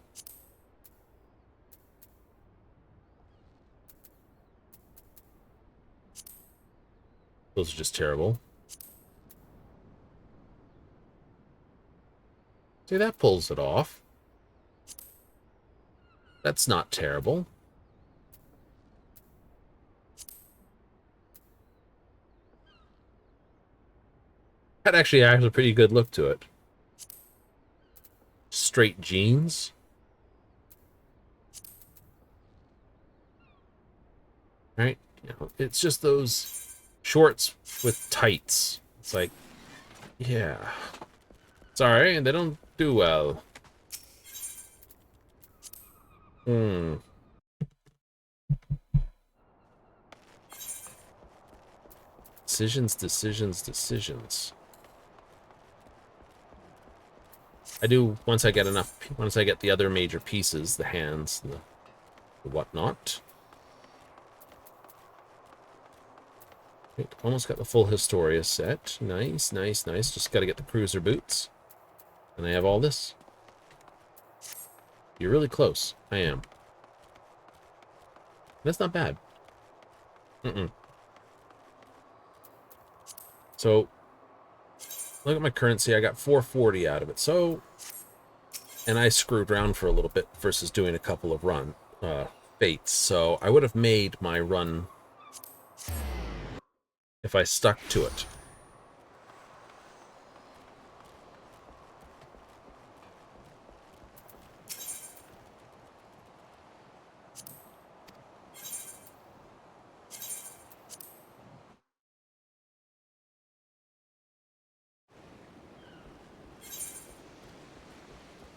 Those are just terrible. See, that pulls it off. That's not terrible. That actually has a pretty good look to it. Straight jeans. Right? You know, it's just those shorts with tights. It's like, yeah. Sorry, they don't do well. Hmm. Decisions, decisions, decisions. I do, once I get enough, once I get the other major pieces, the hands, the whatnot. Right, almost got the full Historia set. Nice, nice, nice. Just got to get the cruiser boots. And I have all this. You're really close. I am. That's not bad. So, look at my currency. I got 440 out of it. So, and I screwed around for a little bit versus doing a couple of fates. So I would have made my run if I stuck to it.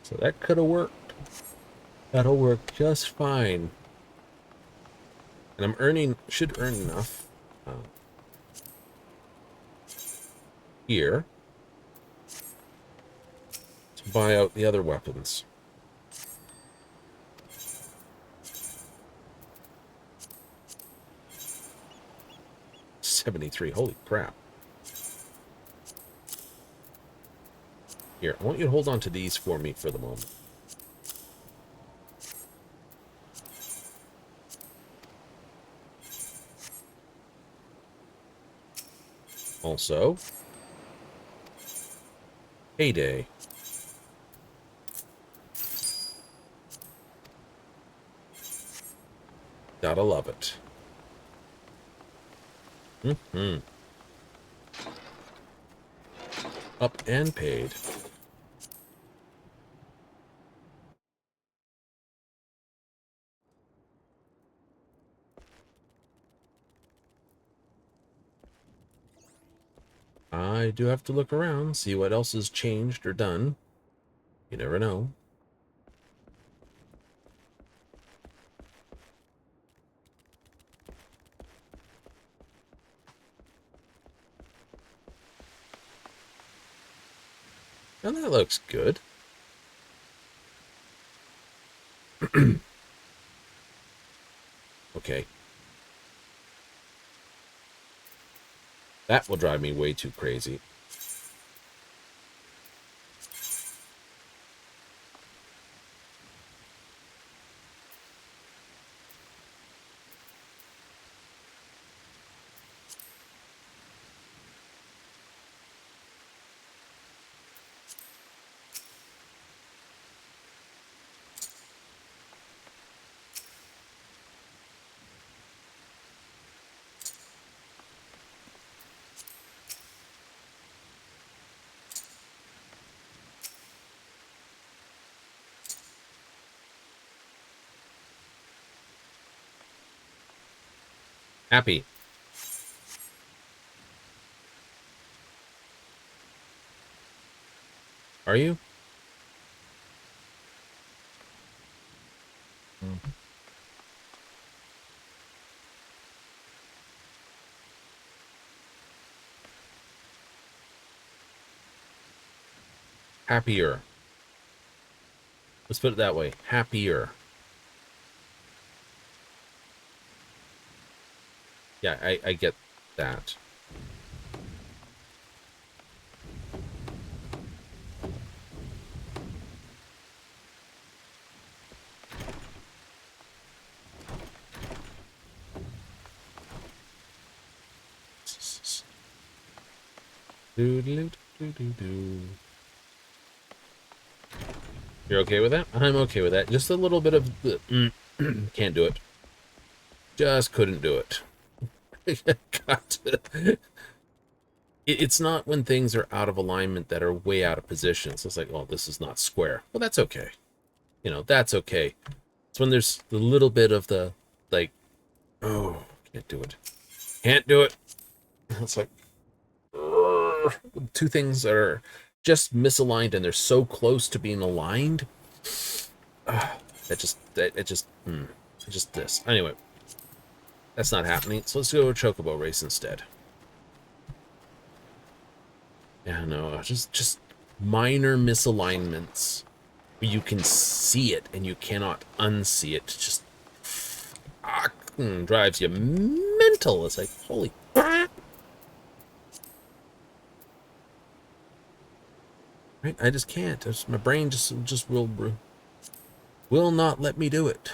So that could have worked. That'll work just fine. And I'm should earn enough here to buy out the other weapons. 73, holy crap. Here, I want you to hold on to these for me for the moment. Also, Heyday. Gotta love it. Up and paid. I do have to look around, see what else has changed or done. You never know. And that looks good. Okay. That will drive me way too crazy. Happy. Are you? Happier. Let's put it that way. Happier. Yeah, I get that. You're okay with that? I'm okay with that. Just a little bit of the... can't do it. Just couldn't do it. Got to... It's not when things are out of alignment that are way out of position. So it's like, oh, this is not square. Well, that's okay. You know, that's okay. It's when there's the little bit of the, like, oh, can't do it. Can't do it. It's like, two things that are just misaligned and they're so close to being aligned. Just this. Anyway, that's not happening. So let's go Chocobo Race instead. Yeah, no, just minor misalignments. You can see it and you cannot unsee it. Just drives you mental. It's like, holy crap. Right? I just can't. My brain just will not let me do it.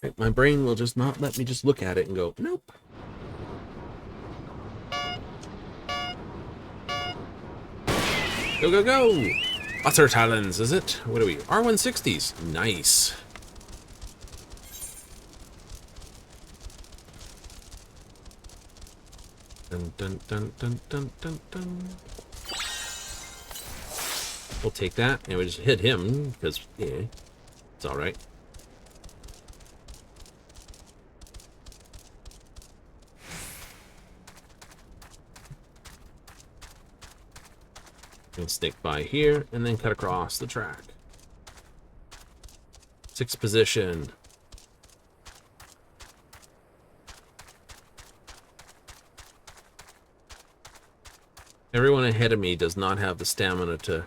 Right? My brain will just not let me just look at it and go, nope. Go, go, go! Otter Talons, is it? What are we? R160s. Nice. Dun, dun, dun, dun, dun, dun, dun. We'll take that, and we just hit him, because, yeah, it's alright. We'll stick by here, and then cut across the track. 6th position. Everyone ahead of me does not have the stamina to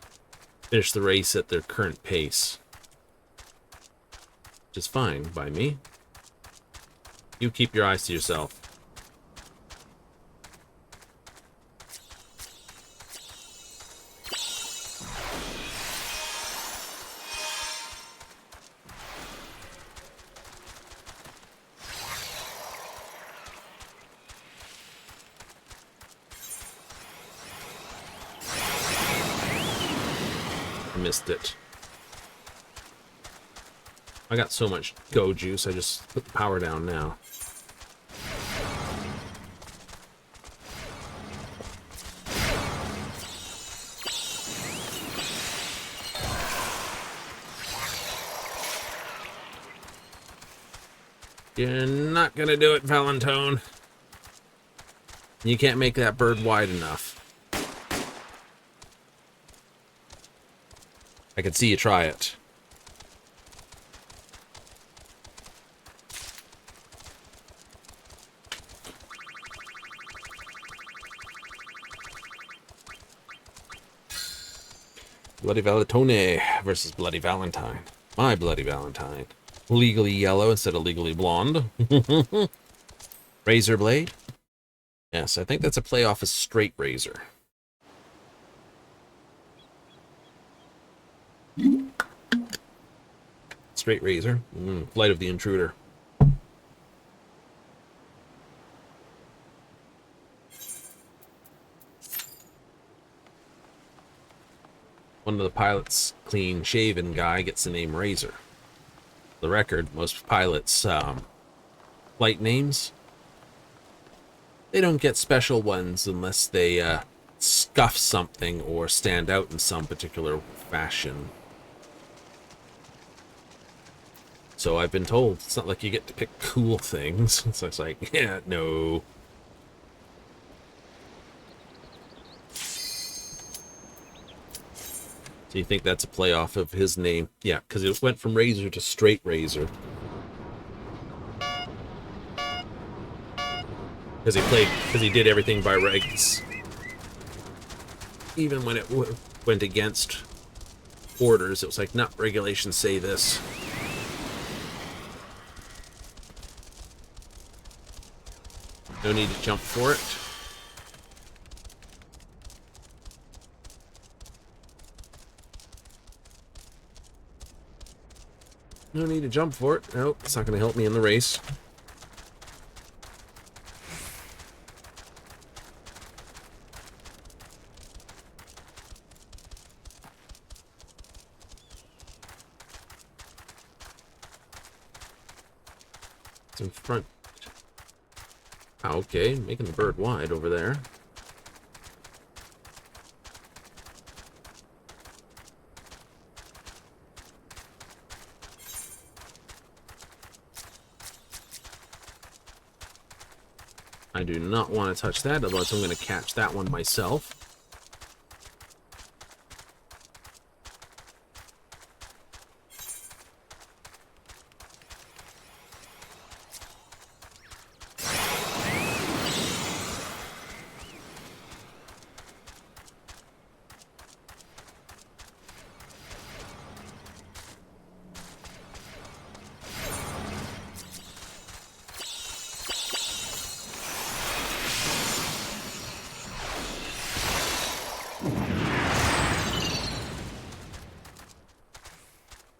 finish the race at their current pace. Which is fine by me. You keep your eyes to yourself. Missed it. I got so much go juice, I just put the power down now. You're not gonna do it, Valentone. You can't make that bird wide enough. I can see you try it. Bloody Valentone versus Bloody Valentine. My Bloody Valentine. Legally yellow instead of legally blonde. Razor blade. Yes, I think that's a play off a straight razor. Straight razor. Flight of the Intruder. One of the pilots' clean-shaven guy gets the name Razor. For the record, most pilots' flight names, they don't get special ones unless they scuff something or stand out in some particular fashion. So I've been told, it's not like you get to pick cool things. So it's like, yeah, no. So you think that's a play off of his name? Yeah, because it went from Razor to Straight Razor. because he did everything by regs. Even when it went against orders, it was like, no, regulations say this. No need to jump for it. No need to jump for it. Nope, it's not going to help me in the race. It's in front. Oh, okay, making the bird wide over there. I do not want to touch that, otherwise I'm going to catch that one myself.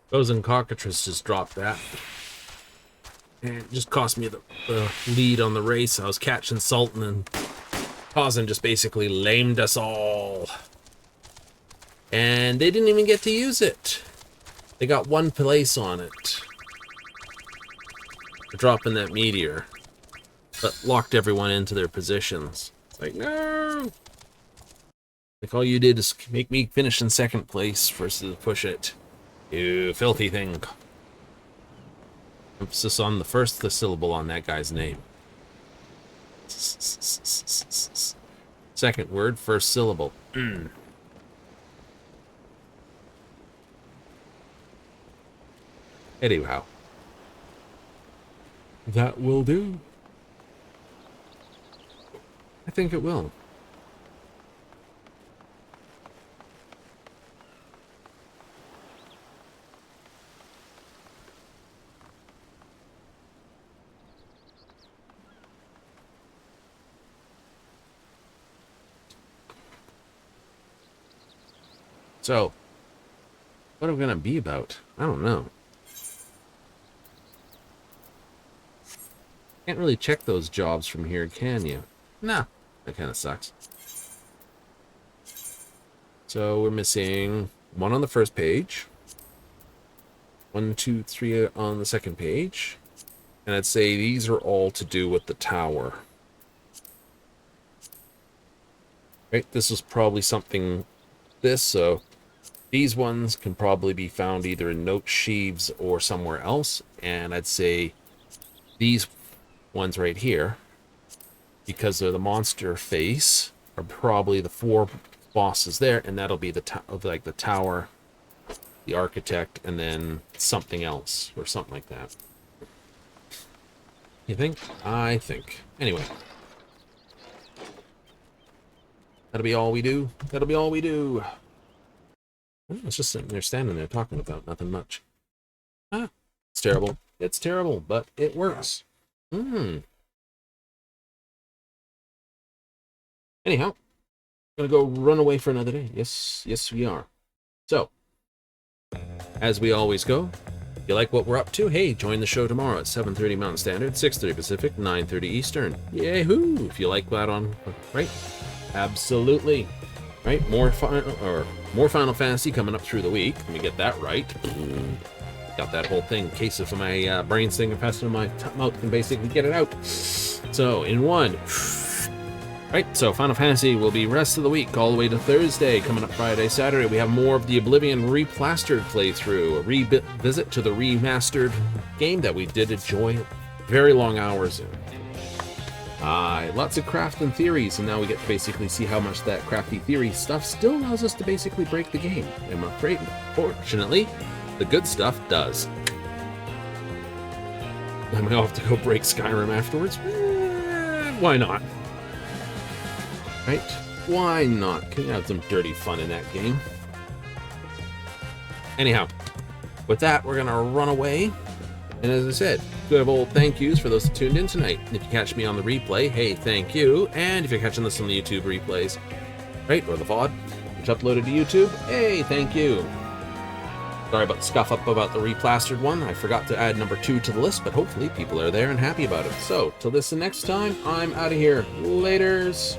Those and cockatrice just dropped that. And it just cost me the lead on the race. I was catching Sultan, and Cousin just basically lamed us all. And they didn't even get to use it. They got one place on it for dropping that meteor, but locked everyone into their positions. It's like, no! Like, all you did is make me finish in second place versus push it. You filthy thing. Emphasis on the first syllable on that guy's name. Second word, first syllable. Anyhow. That will do. I think it will. So, what are we going to be about? I don't know. Can't really check those jobs from here, can you? Nah, that kind of sucks. So, we're missing one on the first page. 1, 2, 3 on the second page. And I'd say these are all to do with the tower. Right, this was probably something... so... These ones can probably be found either in note sheaves or somewhere else. And I'd say these ones right here, because they're the monster face, are probably the 4 bosses there. And that'll be the tower, the architect, and then something else or something like that. You think? I think. Anyway. That'll be all we do. That'll be all we do. It's just sitting there, standing there, talking about nothing much. Ah, it's terrible. It's terrible, but it works. Anyhow, gonna go run away for another day. Yes, we are. So, as we always go, if you like what we're up to, hey, join the show tomorrow at 7:30 Mountain Standard, 6:30 Pacific, 9:30 Eastern. Yahoo! If you like that on, right? Absolutely. Right, more Final Fantasy coming up through the week. Let me get that right. Got that whole thing. In case if my brain's thinking faster than my mouth can basically get it out. So, in one. Right, so Final Fantasy will be rest of the week, all the way to Thursday. Coming up Friday, Saturday, we have more of the Oblivion Replastered playthrough. A revisit to the remastered game that we did enjoy very long hours in. Lots of craft and theories, and now we get to basically see how much that crafty theory stuff still allows us to basically break the game. I'm afraid, fortunately, the good stuff does. I might have to go break Skyrim afterwards. I Why not? Right? Why not? Can you have some dirty fun in that game? Anyhow, with that, we're gonna run away. And as I said, good old thank yous for those who tuned in tonight. If you catch me on the replay, hey, thank you. And if you're catching this on the YouTube replays, right, or the VOD, which uploaded to YouTube, hey, thank you. Sorry about the scuff up about the replastered one. I forgot to add number 2 to the list, but hopefully people are there and happy about it. So, till this and next time, I'm out of here. Laters.